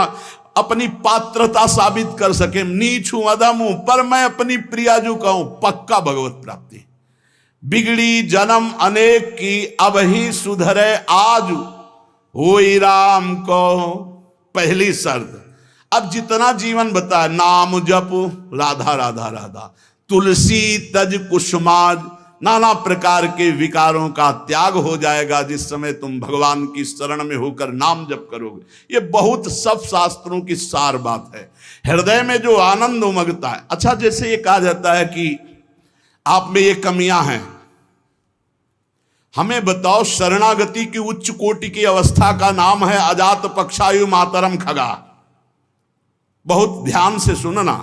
अपनी पात्रता साबित कर सके, नीच हूं, अधम हूं, पर मैं अपनी प्रियाजू का हूं, पक्का भगवत प्राप्ति। बिगड़ी जन्म अनेक की अब ही सुधरे आज, होई राम को पहली शर्त। अब जितना जीवन बताया, नाम जप राधा राधा राधा, तुलसी तज कुसुमाज, नाना प्रकार के विकारों का त्याग हो जाएगा जिस समय तुम भगवान की शरण में होकर नाम जप करोगे। ये बहुत सब शास्त्रों की सार बात है। हृदय में जो आनंद उमगता है। अच्छा, जैसे ये कहा जाता है कि आप में ये कमियां हैं, हमें बताओ शरणागति की उच्च कोटि की अवस्था का नाम है अजात पक्षायु मातरम खगा। बहुत ध्यान से सुनना,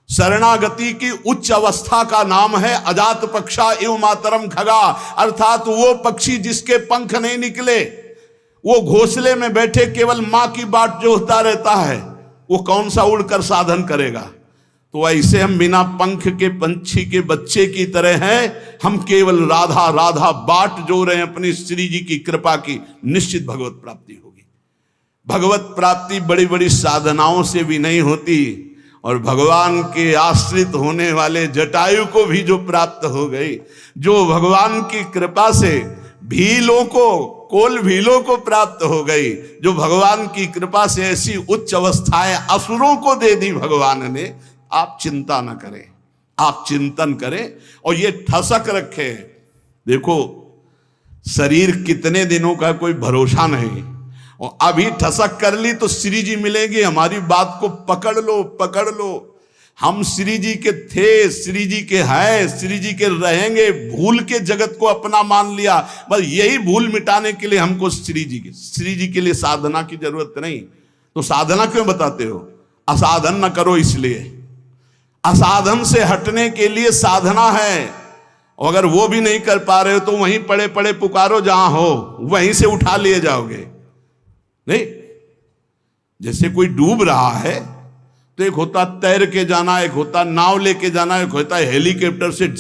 शरणागति की उच्च अवस्था का नाम है अजात पक्षा एवं मातरम खगा, अर्थात वो पक्षी जिसके पंख नहीं निकले, वो घोंसले में बैठे केवल मां की बाट जोहता रहता है, वो कौन सा उड़कर साधन करेगा? तो ऐसे हम बिना पंख के पंछी के बच्चे की तरह हैं, हम केवल राधा राधा बाट जो रहे हैं अपनी श्री जी की कृपा की, निश्चित भगवत प्राप्ति होगी। भगवत प्राप्ति बड़ी बड़ी साधनाओं से भी नहीं होती, और भगवान के आश्रित होने वाले जटायु को भी जो प्राप्त हो गई, जो भगवान की कृपा से भीलों को, कोल भीलों को प्राप्त हो गई, जो भगवान की कृपा से ऐसी उच्च अवस्थाएं असुरों को दे दी भगवान ने, आप चिंता न करें, आप चिंतन करें और ये ठसक रखें। देखो शरीर कितने दिनों का कोई भरोसा नहीं, और अभी ठसक कर ली तो श्री जी मिलेंगे। हमारी बात को पकड़ लो, पकड़ लो। हम श्री जी के थे, श्री जी के हैं, श्री जी के रहेंगे, भूल के जगत को अपना मान लिया। बस यही भूल मिटाने के लिए हमको श्री जी के लिए साधना की जरूरत नहीं। तो साधना क्यों बताते हो? असाधन न करो, इसलिए असाधन से हटने के लिए साधना है। और अगर वो भी नहीं कर पा रहे हो तो वहीं पड़े पड़े पुकारो, जहां हो वहीं से उठा लिए जाओगे। नहीं, जैसे कोई डूब रहा है तो एक होता तैर के जाना, एक होता नाव लेके जाना, एक होता हेलीकॉप्टर से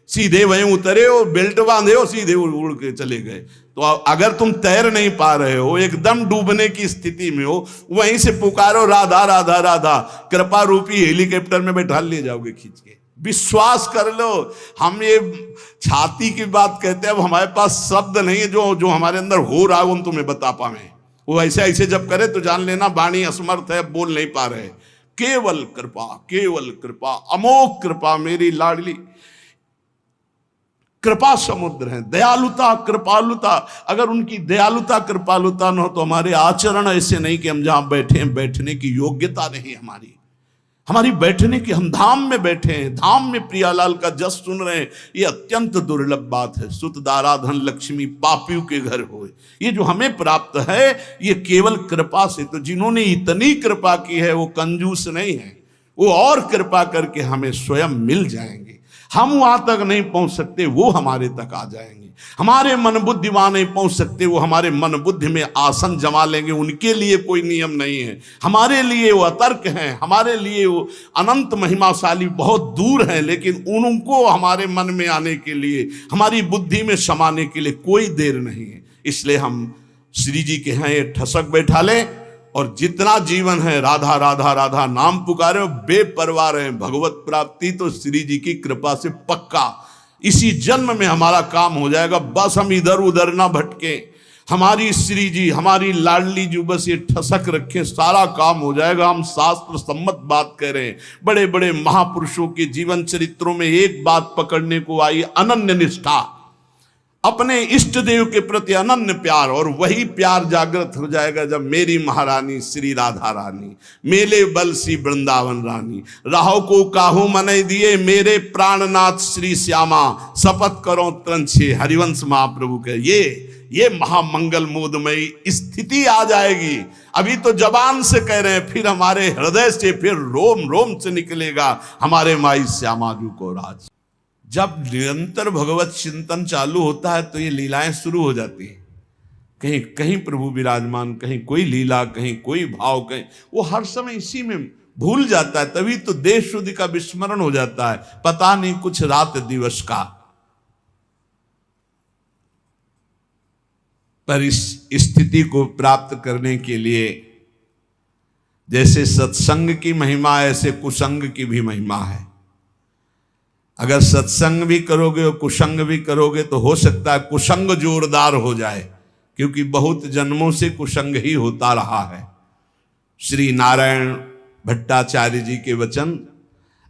सीधे वहीं उतरे और बेल्ट बांधे और सीधे उड़ के चले गए। तो अगर तुम तैर नहीं पा रहे हो, एकदम डूबने की स्थिति में हो, वहीं से पुकारो राधा राधा राधा, कृपा रूपी हेलीकॉप्टर में बैठा ले जाओगे खींच के। विश्वास कर लो। हम ये छाती की बात कहते हैं, अब हमारे पास शब्द नहीं है जो हमारे अंदर हो रहा है वो हम तुम्हें बता पावे। वो ऐसे ऐसे जब करे तो जान लेना वाणी असमर्थ है, बोल नहीं पा रहे। केवल कृपा, अमोघ कृपा, मेरी लाडली कृपा समुद्र है। दयालुता कृपालुता, अगर उनकी दयालुता कृपालुता न हो तो हमारे आचरण ऐसे नहीं कि हम जहां बैठे हैं बैठने की योग्यता नहीं हमारी बैठने की, हम धाम में बैठे हैं, धाम में प्रियालाल का जस सुन रहे हैं, ये अत्यंत दुर्लभ बात है। सुत दारा धन लक्ष्मी पापियों के घर होए, ये जो हमें प्राप्त है ये केवल कृपा से। तो जिन्होंने इतनी कृपा की है वो कंजूस नहीं है, वो और कृपा करके हमें स्वयं मिल जाएंगे। हम वहां तक नहीं पहुंच सकते, वो हमारे तक आ जाएंगे। हमारे मन बुद्धि वहां नहीं पहुंच सकते, वो हमारे मन बुद्धि में आसन जमा लेंगे। उनके लिए कोई नियम नहीं है, हमारे लिए वो अतर्क हैं, हमारे लिए वो अनंत महिमाशाली बहुत दूर हैं। लेकिन उनको हमारे मन में आने के लिए, हमारी बुद्धि में समाने के लिए कोई देर नहीं है। इसलिए हम श्री जी के यहाँ ये ठसक बैठा लें और जितना जीवन है राधा राधा राधा नाम पुकारे, बेपरवाह रहे। भगवत प्राप्ति तो श्री जी की कृपा से पक्का इसी जन्म में हमारा काम हो जाएगा। बस हम इधर उधर ना भटके, हमारी श्री जी, हमारी लाडली जी बस ये ठसक रखें, सारा काम हो जाएगा। हम शास्त्र सम्मत बात कर रहे हैं। बड़े बड़े महापुरुषों के जीवन चरित्रों में एक बात पकड़ने को आई, अनन्य निष्ठा, अपने इष्ट देव के प्रति अनन्य प्यार। और वही प्यार जागृत हो जाएगा जब मेरी महारानी श्री राधा रानी, मेले बल सी वृंदावन रानी, राहो को काहू मने दिए मेरे प्राणनाथ श्री श्यामा, शपथ करो त्रंछे हरिवंश महाप्रभु के। ये महामंगल मोदमयी स्थिति आ जाएगी। अभी तो जबान से कह रहे हैं, फिर हमारे हृदय से, फिर रोम रोम से निकलेगा हमारे माई श्यामा जू को राज। जब निरंतर भगवत चिंतन चालू होता है तो ये लीलाएं शुरू हो जाती हैं। कहीं कहीं प्रभु विराजमान, कहीं कोई लीला, कहीं कोई भाव, कहीं वो हर समय इसी में भूल जाता है। तभी तो देश शुद्धि का विस्मरण हो जाता है, पता नहीं कुछ रात दिवस का। पर इस स्थिति को प्राप्त करने के लिए जैसे सत्संग की महिमा ऐसे कुसंग की भी महिमा है। अगर सत्संग भी करोगे और कुसंग भी करोगे तो हो सकता है कुसंग जोरदार हो जाए, क्योंकि बहुत जन्मों से कुसंग ही होता रहा है। श्री नारायण भट्टाचार्य जी के वचन,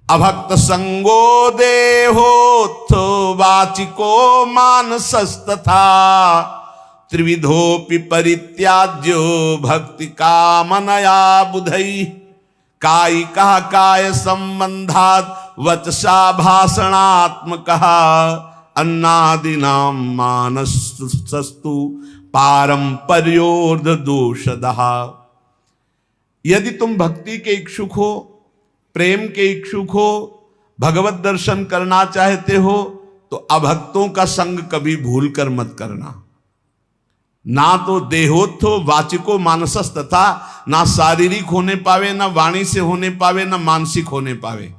अभक्त संगो देहोत्थो वाचिको मानसस्तथा, त्रिविधोपि परित्याज्यो भक्ति कामनया बुधई, कायिका काय संबंधात वचसा भाषणात्मक, अन्नादिनाम मानसस्तु पारंपर्योर्ध दोषदः। यदि तुम भक्ति के इच्छुक हो, प्रेम के इच्छुक हो, भगवत दर्शन करना चाहते हो तो अभक्तों का संग कभी भूल कर मत करना। ना तो देहोत्थो वाचिको मानसस तथा, ना शारीरिक होने पावे, ना वाणी से होने पावे, ना मानसिक होने पावे।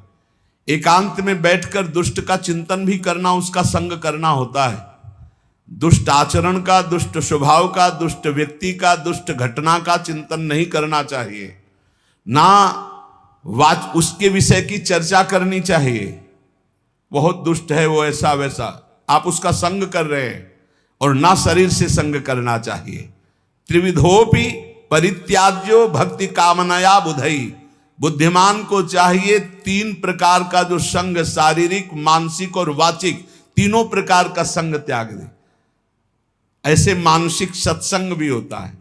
एकांत में बैठकर दुष्ट का चिंतन भी करना, उसका संग करना होता है। दुष्ट आचरण का, दुष्ट स्वभाव का, दुष्ट व्यक्ति का, दुष्ट घटना का चिंतन नहीं करना चाहिए। ना उसके विषय की चर्चा करनी चाहिए, बहुत दुष्ट है वो, ऐसा वैसा, आप उसका संग कर रहे हैं। और ना शरीर से संग करना चाहिए। त्रिविधोपि परित्याज्यो भक्ति कामनया बुधई, बुद्धिमान को चाहिए तीन प्रकार का जो संग, शारीरिक, मानसिक और वाचिक, तीनों प्रकार का संग त्याग दे। ऐसे मानसिक सत्संग भी होता है।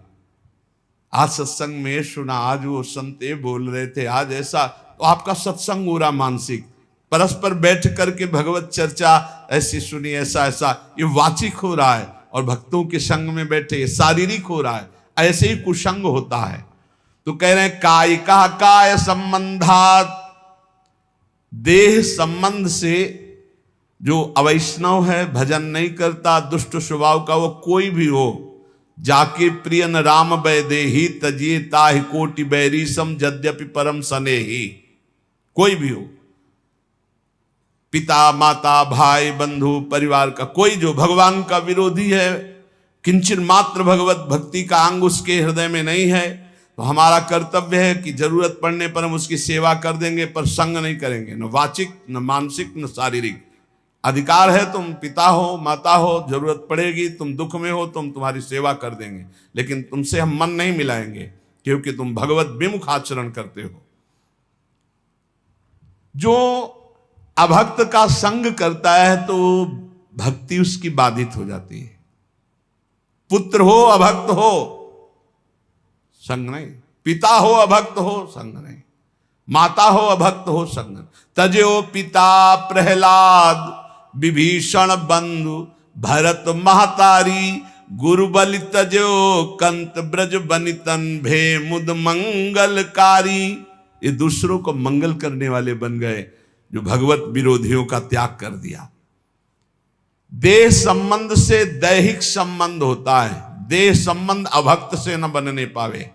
आज सत्संग में सुना, आज वो संते बोल रहे थे, आज ऐसा, तो आपका सत्संग हो रहा मानसिक, परस्पर बैठ करके भगवत चर्चा ऐसी सुनी, ऐसा ऐसा, ये वाचिक हो रहा है। और भक्तों के संग में बैठे शारीरिक हो रहा है, ऐसे ही कुसंग होता है। तो कह रहे हैं कायिका काय संबंधात, देह संबंध से जो अवैष्णव है, भजन नहीं करता, दुष्ट स्वभाव का, वो कोई भी हो, जाके प्रिय न राम वैदेही तजिए ताहि कोटि बैरी सम यद्यपि परम सनेही। कोई भी हो, पिता माता भाई बंधु परिवार का कोई जो भगवान का विरोधी है, किंचन मात्र भगवत भक्ति का अंग उसके हृदय में नहीं है, तो हमारा कर्तव्य है कि जरूरत पड़ने पर हम उसकी सेवा कर देंगे, पर संग नहीं करेंगे, न वाचिक न मानसिक न शारीरिक। अधिकार है, तुम पिता हो माता हो, जरूरत पड़ेगी, तुम दुख में हो, तुम तुम्हारी सेवा कर देंगे, लेकिन तुमसे हम मन नहीं मिलाएंगे, क्योंकि तुम भगवत विमुख आचरण करते हो। जो अभक्त का संग करता है तो भक्ति उसकी बाधित हो जाती है। पुत्र हो अभक्त हो संग नहीं, पिता हो अभक्त हो संग नहीं, माता हो अभक्त हो संग नहीं। तजो पिता प्रहलाद विभीषण बंधु भरत महतारी, गुरु बलि तजो कंत ब्रज बनितन भे मुद मंगलकारी। ये दूसरों को मंगल करने वाले बन गए, जो भगवत विरोधियों का त्याग कर दिया। देह संबंध से दैहिक संबंध होता है, देह संबंध अभक्त से न बनने पावे।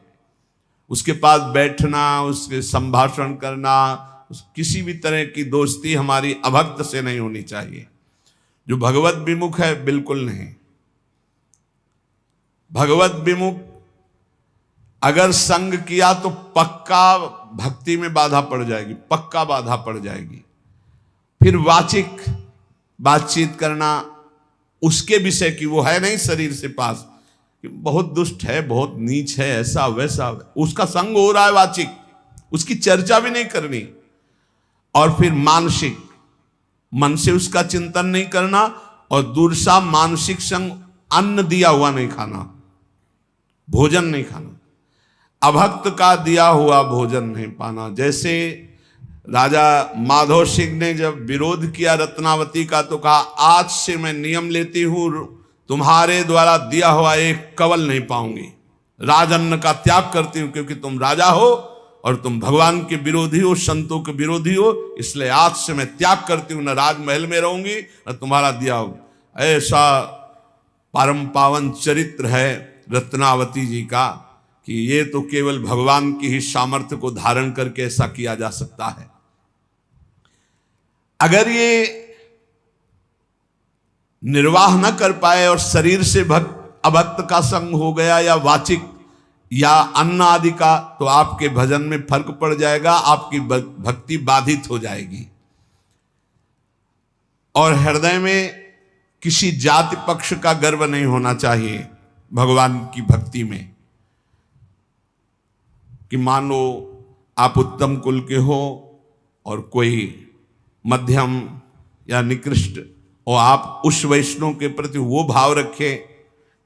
उसके पास बैठना, उसके संभाषण करना, किसी भी तरह की दोस्ती हमारी अभक्त से नहीं होनी चाहिए। जो भगवत विमुख है बिल्कुल नहीं। भगवत विमुख अगर संग किया तो पक्का भक्ति में बाधा पड़ जाएगी, पक्का बाधा पड़ जाएगी। फिर वाचिक बातचीत करना उसके विषय की, वो है नहीं शरीर से पास, बहुत दुष्ट है, बहुत नीच है, ऐसा वैसा, उसका संग हो रहा है वाचिक, उसकी चर्चा भी नहीं करनी। और फिर मानसिक, मन से उसका चिंतन नहीं करना, और दूसरा मानसिक संग, अन्न दिया हुआ नहीं खाना, भोजन नहीं खाना, अभक्त का दिया हुआ भोजन नहीं पाना। जैसे राजा माधव सिंह ने जब विरोध किया रत्नावती का, तो कहा आज से मैं नियम लेती हूं, तुम्हारे द्वारा दिया हुआ एक कवल नहीं पाऊंगी, राजअन्न का त्याग करती हूं, क्योंकि तुम राजा हो और तुम भगवान के विरोधी हो, संतों के विरोधी हो, इसलिए आज से मैं त्याग करती हूं, न राजमहल में रहूंगी न तुम्हारा दिया हो। ऐसा परम पावन चरित्र है रत्नावती जी का कि ये तो केवल भगवान की ही सामर्थ्य को धारण करके ऐसा किया जा सकता है। अगर ये निर्वाह न कर पाए और शरीर से अभक्त का संग हो गया, या वाचिक या अन्न आदि का, तो आपके भजन में फर्क पड़ जाएगा, आपकी भक्ति बाधित हो जाएगी। और हृदय में किसी जाति पक्ष का गर्व नहीं होना चाहिए भगवान की भक्ति में, कि मान लो आप उत्तम कुल के हो और कोई मध्यम या निकृष्ट, और आप उस वैष्णव के प्रति वो भाव रखें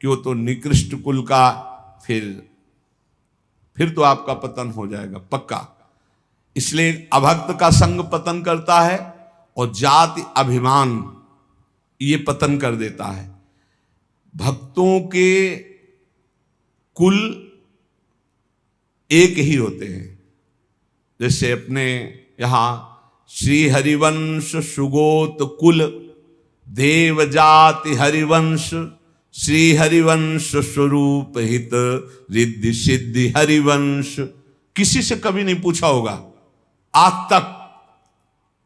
कि वो तो निकृष्ट कुल का, फिर तो आपका पतन हो जाएगा पक्का। इसलिए अभक्त का संग पतन करता है, और जाति अभिमान ये पतन कर देता है। भक्तों के कुल एक ही होते हैं। जैसे अपने यहां श्री हरिवंश सुगोत कुल देव जाति हरिवंश, श्री हरिवंश स्वरूप हित रिद्धि सिद्धि हरिवंश। किसी से कभी नहीं पूछा होगा आज तक,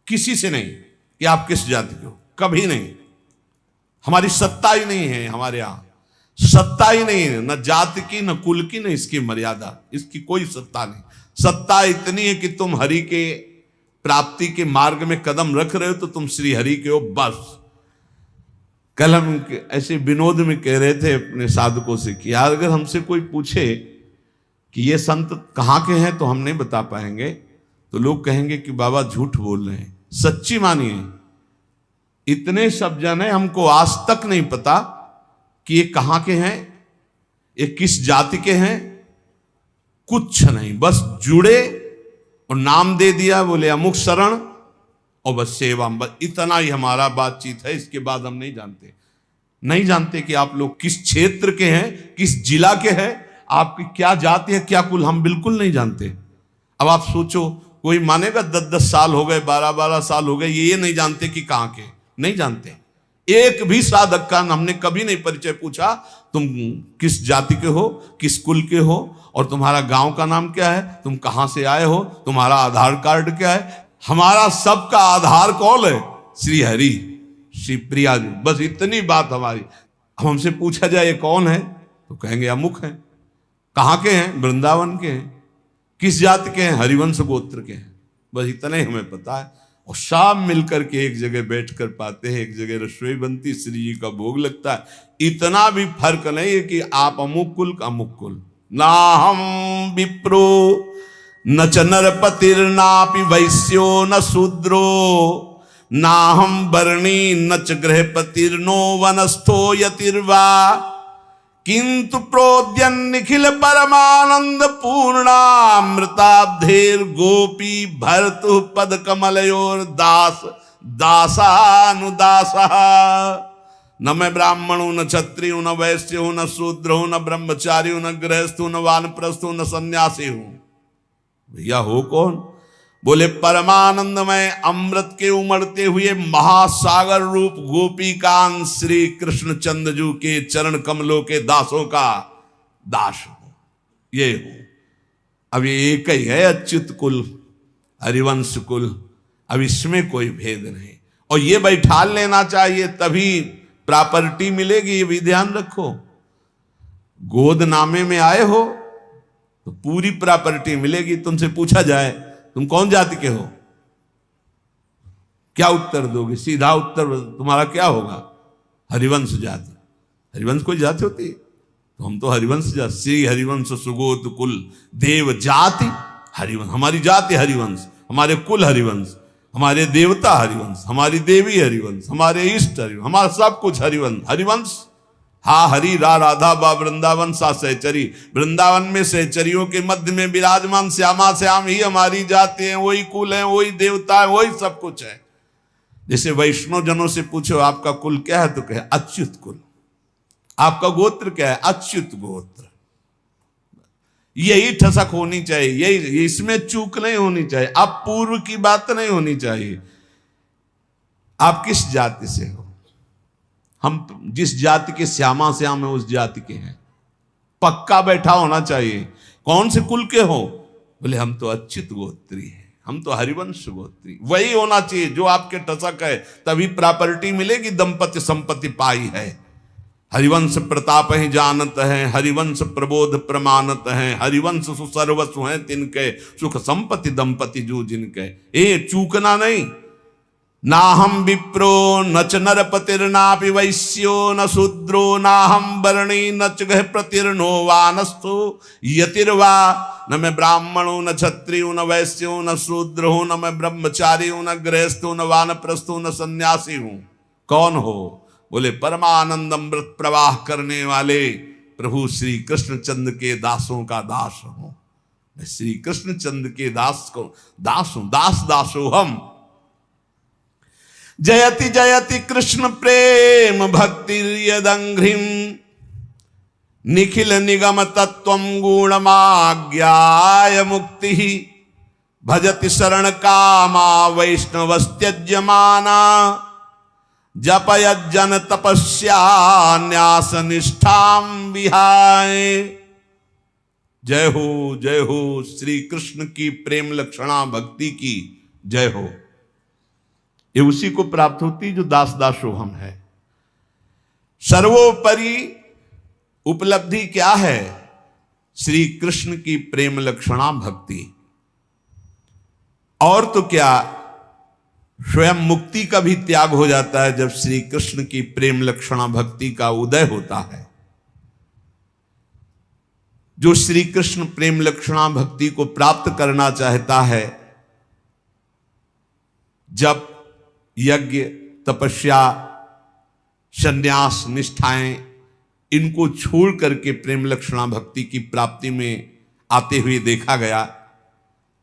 किसी से नहीं कि आप किस जाति के हो, कभी नहीं। हमारी सत्ता ही नहीं है, हमारे यहां सत्ता ही नहीं है, न जाति की न कुल की, न इसकी मर्यादा, इसकी कोई सत्ता नहीं। सत्ता इतनी है कि तुम हरि के प्राप्ति के मार्ग में कदम रख रहे हो तो तुम श्री हरि के हो, बस। कल हम ऐसे विनोद में कह रहे थे अपने साधकों से कि यार अगर हमसे कोई पूछे कि ये संत कहाँ के हैं तो हम नहीं बता पाएंगे, तो लोग कहेंगे कि बाबा झूठ बोल रहे हैं। सच्ची मानिए, इतने सब जन है, हमको आज तक नहीं पता कि ये कहाँ के हैं, ये किस जाति के हैं, कुछ नहीं। बस जुड़े और नाम दे दिया, बोले अमुक शरण, और बस सेवा, बस इतना ही हमारा बातचीत है। इसके बाद हम नहीं जानते कि आप लोग किस क्षेत्र के हैं, किस जिला के हैं, आपकी क्या जाति है, क्या कुल, हम बिल्कुल नहीं जानते। अब आप सोचो, कोई मानेगा 10-10 साल हो गए, 12-12 साल हो गए, ये नहीं जानते कि कहाँ के, नहीं जानते। एक भी साधक का हमने कभी नहीं परिचय पूछा, तुम किस जाति के हो, किस कुल के हो, और तुम्हारा गांव का नाम क्या है, तुम कहां से आए हो, तुम्हारा आधार कार्ड क्या है। हमारा सबका आधार कौन है? श्री हरि, श्री प्रिया जी, बस इतनी बात हमारी। हमसे पूछा जाए ये कौन है, तो कहेंगे अमुक है। कहाँ के हैं? वृंदावन के हैं। किस जाति के हैं? हरिवंश गोत्र के हैं। बस इतना ही हमें पता है। और शाम मिलकर के एक जगह बैठकर पाते हैं, एक जगह रसोई बनती, श्री जी का भोग लगता है। इतना भी फर्क नहीं है कि आप अमुक कुल का अमुक कुल। ना हम विप्रो न च नरपतिर्नापि वैश्यो न शूद्रो, ना हम वर्णी न च गृहपतिर्नो वनस्थो यतिर्वा, किंतु प्रोद्यन निखिल परमानंद पूर्णामृताब्धेर गोपी भर्तु पद कमलयोर दास दासानुदासा। न मैं ब्राह्मणों न क्षत्रिय न वैश्य हूं न शूद्र हूं न ब्रह्मचारी हूं न गृहस्थ हूं न वानप्रस्थ हूं न सन्यासी हूं। भैया हो कौन? बोले परमानंदमय अमृत के उमड़ते हुए महासागर रूप गोपीकांत श्री कृष्ण चंद्रजू के चरण कमलों के दासों का दास हो, ये हो। अब ये एक ही है अच्युत कुल, हरिवंश कुल। अब इसमें कोई भेद नहीं। और ये बैठा लेना चाहिए, तभी प्रॉपर्टी मिलेगी, ये भी ध्यान रखो। गोद नामे में आए हो तो पूरी प्रॉपर्टी मिलेगी। तुमसे पूछा जाए तुम कौन जाति के हो, क्या उत्तर दोगे? सीधा उत्तर तुम्हारा क्या होगा? हरिवंश जाति। हरिवंश कोई जाति होती है? तो हम तो हरिवंश जाति, श्री हरिवंश सुगोत कुल देव जाति हरिवंश। हमारी जाति हरिवंश, हमारे कुल हरिवंश, हमारे देवता हरिवंश, हमारी देवी हरिवंश, हमारे इष्ट हरिवंश, हमारा सब कुछ हरिवंश। हरिवंश हा हरि रा राधा बा वृंदावन सा सहचरी। वृंदावन में सहचरियों के मध्य में विराजमान श्यामा श्याम ही हमारी जाति है, वही कुल है, वही देवता है, वही सब कुछ है। जैसे वैष्णव जनों से पूछो आपका कुल क्या है, तो कहे अच्युत कुल। आपका गोत्र क्या है? अच्युत गोत्र। यही ठसक होनी चाहिए, यही, इसमें चूक नहीं होनी चाहिए। अब पूर्व की बात नहीं होनी चाहिए। आप किस जाति से हो? हम जिस जाति के श्यामा श्याम है उस जाति के हैं, पक्का बैठा होना चाहिए। कौन से कुल के हो? बोले हम तो अच्युत गोत्री हैं, हम तो हरिवंश गोत्री। वही होना चाहिए जो आपके टसक है, तभी प्रॉपर्टी मिलेगी। दंपत्य संपत्ति पाई है। हरिवंश प्रताप ही जानत है, हरिवंश प्रबोध प्रमाणत है, हरिवंश सुसर्वसु हैं तिनके, सुख संपत्ति दंपति जो जिनके। ए चूकना नहीं। ना हम विप्रो न च नरपतिर्नापि वैश्यो न शूद्रो, ना हम वर्णी न च गृहपतिर्नो वानस्थो यतिर्वा। न मैं ब्राह्मण हूं न क्षत्रिय हूं न वैश्य हूं न शूद्र हूं, न मैं ब्रह्मचारी हूं न गृहस्थ हूं न वानप्रस्थ हूं न सन्यासी हूं। कौन हो? बोले परमानंद अमृत प्रवाह करने वाले प्रभु श्री कृष्ण चंद्र के दासों का दास हूं। मैं श्री कृष्ण चंद्र के दास को दास हूं। दास दासो हम। जयति जयति कृष्ण प्रेम भक्ति यदंघ्रिम, निखिल निगम तत्वम गुणमाज्ञाय मुक्ति, भजति शरण कामा वैष्णवस्त्यज्यमाना, जपयज्जन तपस्या न्यास निष्ठाम विहाय। जय हो श्री कृष्ण की प्रेम लक्षणा भक्ति की जय हो। ये उसी को प्राप्त होती जो दास दासोहम है। सर्वोपरि उपलब्धि क्या है? श्री कृष्ण की प्रेम लक्षणा भक्ति। और तो क्या, स्वयं मुक्ति का भी त्याग हो जाता है जब श्री कृष्ण की प्रेम लक्षणा भक्ति का उदय होता है। जो श्री कृष्ण प्रेम लक्षणा भक्ति को प्राप्त करना चाहता है, जब यज्ञ तपस्या संन्यास निष्ठाएं इनको छोड़ करके प्रेम लक्षणा भक्ति की प्राप्ति में आते हुए देखा गया।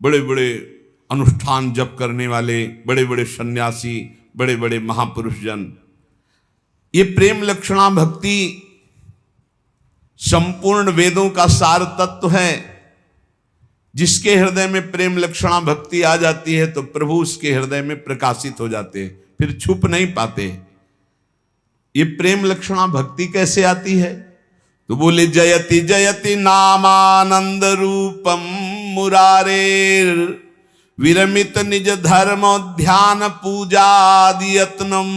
बड़े बड़े अनुष्ठान जप करने वाले बड़े बड़े सन्यासी, बड़े बड़े महापुरुष जन, ये प्रेम लक्षणा भक्ति संपूर्ण वेदों का सार तत्व है। जिसके हृदय में प्रेम लक्षणा भक्ति आ जाती है तो प्रभु उसके हृदय में प्रकाशित हो जाते हैं। फिर छुप नहीं पाते। ये प्रेम लक्षणा भक्ति कैसे आती है? तो बोले जयति जयति नामानंद रूपम मुरारेर विरमित निज धर्म ध्यान पूजादि यत्नम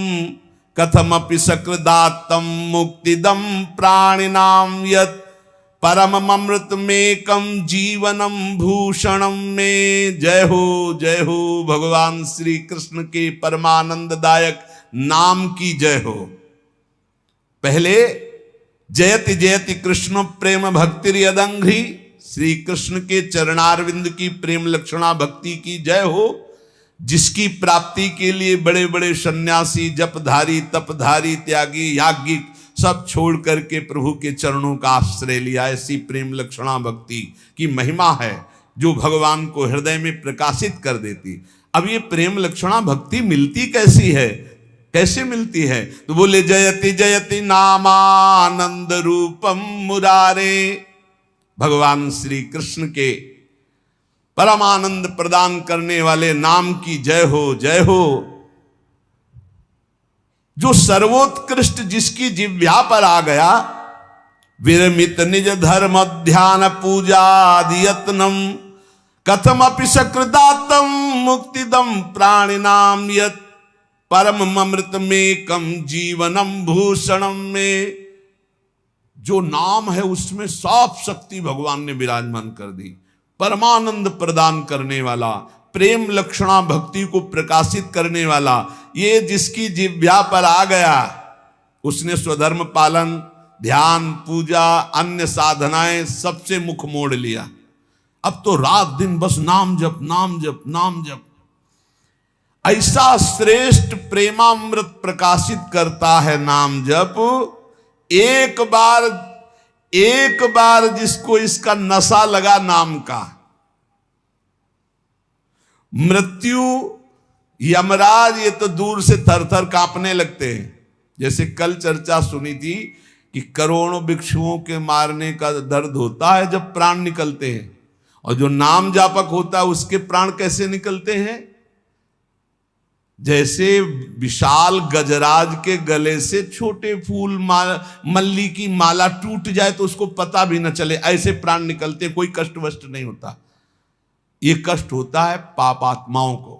कथमपि सकृदात्तम मुक्तिदम प्राणिनाम यत् परम अमृतमेकम जीवनम भूषणम में। जय हो भगवान श्री कृष्ण के परमानंददायक नाम की जय हो। पहले जयति जयति कृष्ण प्रेम भक्ति यदंघ्रि, श्री कृष्ण के चरणारविंद की प्रेम लक्षणा भक्ति की जय हो, जिसकी प्राप्ति के लिए बड़े बड़े सन्यासी जपधारी तपधारी त्यागी याज्ञिक सब छोड़ करके प्रभु के चरणों का आश्रय लिया। ऐसी प्रेम लक्षणा भक्ति की महिमा है जो भगवान को हृदय में प्रकाशित कर देती। अब ये प्रेम लक्षणा भक्ति मिलती कैसी है, कैसे मिलती है? तो बोले जयति जयति नामानंद रूपम मुरारे, भगवान श्री कृष्ण के परमानंद प्रदान करने वाले नाम की जय हो, जय हो। जो सर्वोत्कृष्ट जिसकी जिह्वा पर आ गया, विरमित निज धर्म ध्यान पूजादि यत्नम कथमपि सकृदात्तम मुक्तिदम प्राणिनाम यत् परम अमृतमेकम जीवनम भूषणम में। जो नाम है उसमें साफ शक्ति भगवान ने विराजमान कर दी, परमानंद प्रदान करने वाला, प्रेम लक्षणा भक्ति को प्रकाशित करने वाला। ये जिसकी जिह्वा पर आ गया उसने स्वधर्म पालन ध्यान पूजा अन्य साधनाएं सबसे मुख मोड़ लिया। अब तो रात दिन बस नाम जप नाम जप नाम जप। ऐसा श्रेष्ठ प्रेमामृत प्रकाशित करता है नाम जप। एक बार जिसको इसका नशा लगा नाम का, मृत्यु यमराज ये तो दूर से थर थर कांपने लगते हैं। जैसे कल चर्चा सुनी थी कि करोड़ों भिक्षुओं के मारने का दर्द होता है जब प्राण निकलते हैं, और जो नाम जापक होता है उसके प्राण कैसे निकलते हैं? जैसे विशाल गजराज के गले से छोटे फूल मल्ली की माला टूट जाए तो उसको पता भी न चले, ऐसे प्राण निकलते, कोई कष्ट वष्ट नहीं होता। ये कष्ट होता है पापात्माओं को।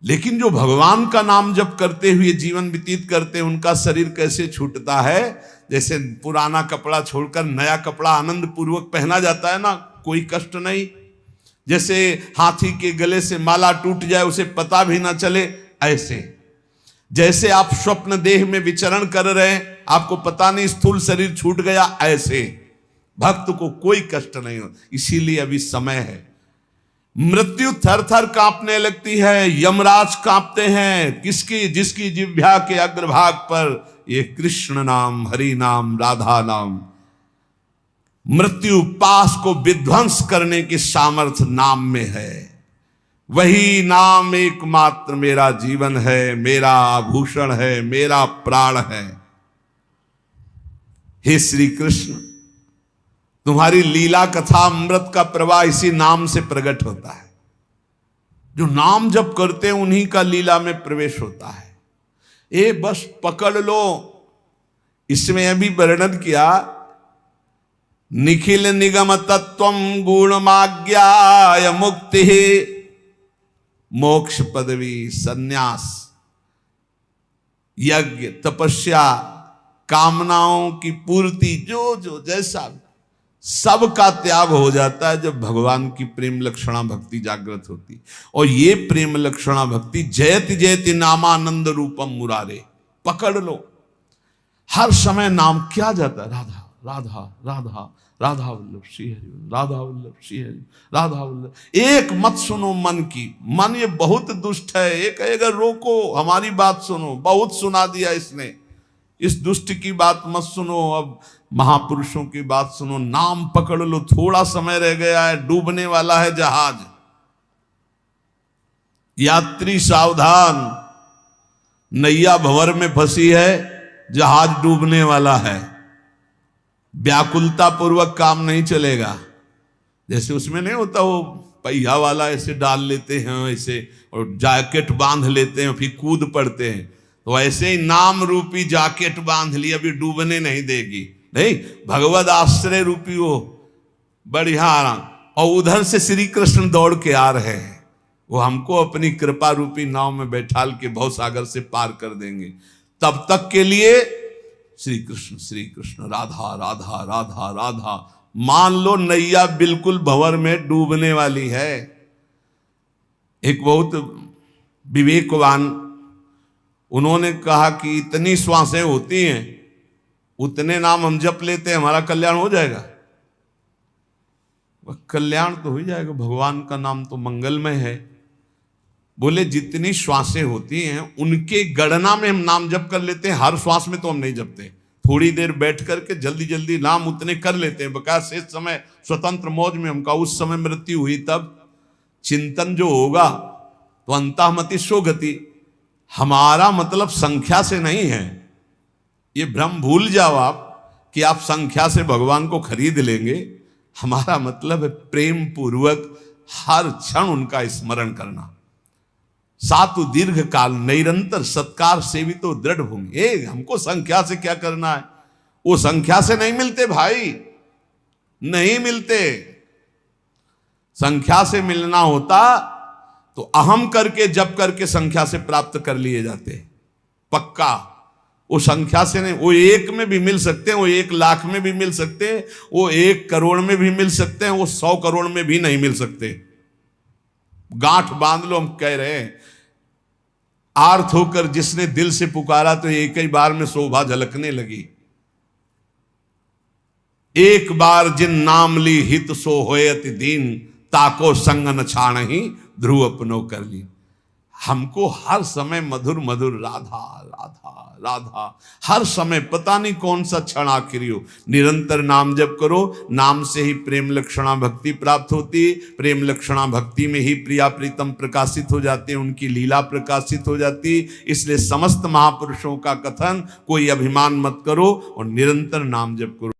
लेकिन जो भगवान का नाम जप करते हुए जीवन व्यतीत करते हैं, उनका शरीर कैसे छूटता है? जैसे पुराना कपड़ा छोड़कर नया कपड़ा आनंद पूर्वक पहना जाता है ना, कोई कष्ट नहीं। जैसे हाथी के गले से माला टूट जाए उसे पता भी ना चले, ऐसे जैसे आप स्वप्न देह में विचरण कर रहे हैं, आपको पता नहीं स्थूल शरीर छूट गया, ऐसे भक्त को कोई कष्ट नहीं हो। इसीलिए अभी समय है। मृत्यु थर थर कांपने लगती है, यमराज कांपते हैं। किसकी? जिसकी जिह्वा के अग्रभाग पर ये कृष्ण नाम, हरि नाम, राधा नाम। मृत्यु पास को विध्वंस करने की सामर्थ्य नाम में है। वही नाम एकमात्र मेरा जीवन है, मेरा आभूषण है, मेरा प्राण है। हे श्री कृष्ण, तुम्हारी लीला कथा अमृत का प्रवाह इसी नाम से प्रकट होता है। जो नाम जप करते हैं उन्हीं का लीला में प्रवेश होता है। ये बस पकड़ लो। इसमें अभी वर्णन किया, निखिल निगम तत्वम गुणमाज्ञाय मुक्ति मोक्ष पदवी सन्यास यज्ञ तपस्या कामनाओं की पूर्ति, जो जैसा सब का त्याग हो जाता है जब भगवान की प्रेम लक्षणा भक्ति जागृत होती। और ये प्रेम लक्षणा भक्ति जयति जयति नामानंद रूपम मुरारे, पकड़ लो। हर समय नाम क्या जाता है? राधा राधा राधा राधा वल्लभ श्री हरि, राधा वल्लभ श्री हरि, राधा वल्लभ। एक मत सुनो मन की, मन ये बहुत दुष्ट है। एक अगर रोको, हमारी बात सुनो, बहुत सुना दिया इसने, इस दुष्ट की बात मत सुनो। अब महापुरुषों की बात सुनो, नाम पकड़ लो। थोड़ा समय रह गया है, डूबने वाला है जहाज। यात्री सावधान, नैया भंवर में फंसी है, जहाज डूबने वाला है। व्याकुलता पूर्वक काम नहीं चलेगा। जैसे उसमें नहीं होता वो पहिया वाला ऐसे डाल लेते हैं ऐसे, और जैकेट बांध लेते हैं, फिर कूद पड़ते हैं। तो ऐसे ही नाम रूपी जैकेट बांध ली, अभी डूबने नहीं देगी। नहीं, भगवद आश्रय रूपी वो बढ़िया आराम। और उधर से श्री कृष्ण दौड़ के आ रहे हैं, वो हमको अपनी कृपा रूपी नाव में बैठाल के भव सागर से पार कर देंगे। तब तक के लिए श्री कृष्ण राधा राधा राधा राधा। मान लो नैया बिल्कुल भंवर में डूबने वाली है। एक बहुत विवेकवान, उन्होंने कहा कि इतनी श्वासें होती हैं, उतने नाम हम जप लेते हैं, हमारा कल्याण हो जाएगा। कल्याण तो हो जाएगा, भगवान का नाम तो मंगलमय है। बोले जितनी श्वासें होती हैं उनके गणना में हम नाम जप कर लेते हैं, हर श्वास में तो हम नहीं जपते। थोड़ी देर बैठ करके जल्दी जल्दी नाम उतने कर लेते हैं। बकाया शेष समय स्वतंत्र मौज में हमका उस समय मृत्यु हुई तब चिंतन जो होगा तो अंतःमति सो गति। हमारा मतलब संख्या से नहीं है, ये भ्रम भूल जाओ आप कि आप संख्या से भगवान को खरीद लेंगे। हमारा मतलब है प्रेम पूर्वक हर क्षण उनका स्मरण करना। सातु दीर्घ काल निरंतर सत्कार सेवितो दृढ़ भूमि। हमको संख्या से क्या करना है, वो संख्या से नहीं मिलते भाई, नहीं मिलते। संख्या से मिलना होता तो अहम करके जप करके संख्या से प्राप्त कर लिए जाते, पक्का। वो संख्या से नहीं, वो 1 में भी मिल सकते हैं, वो 1 लाख में भी मिल सकते हैं, वो 1 करोड़ में भी मिल सकते हैं, वो 100 करोड़ में भी नहीं मिल सकते। गांठ बांध लो, हम कह रहे हैं आर्थ होकर जिसने दिल से पुकारा तो एक ही बार में शोभा झलकने लगी। एक बार जिन नाम ली हित सो होयति दीन, ताको संग न छाणहि ध्रुव अपनो कर ली। हमको हर समय मधुर मधुर राधा राधा राधा, हर समय पता नहीं कौन सा क्षण आखिरी हो, निरंतर नाम जप करो। नाम से ही प्रेम लक्षणा भक्ति प्राप्त होती, प्रेम लक्षणा भक्ति में ही प्रिया प्रीतम प्रकाशित हो जाते हैं, उनकी लीला प्रकाशित हो जाती। इसलिए समस्त महापुरुषों का कथन, कोई अभिमान मत करो और निरंतर नाम जप करो।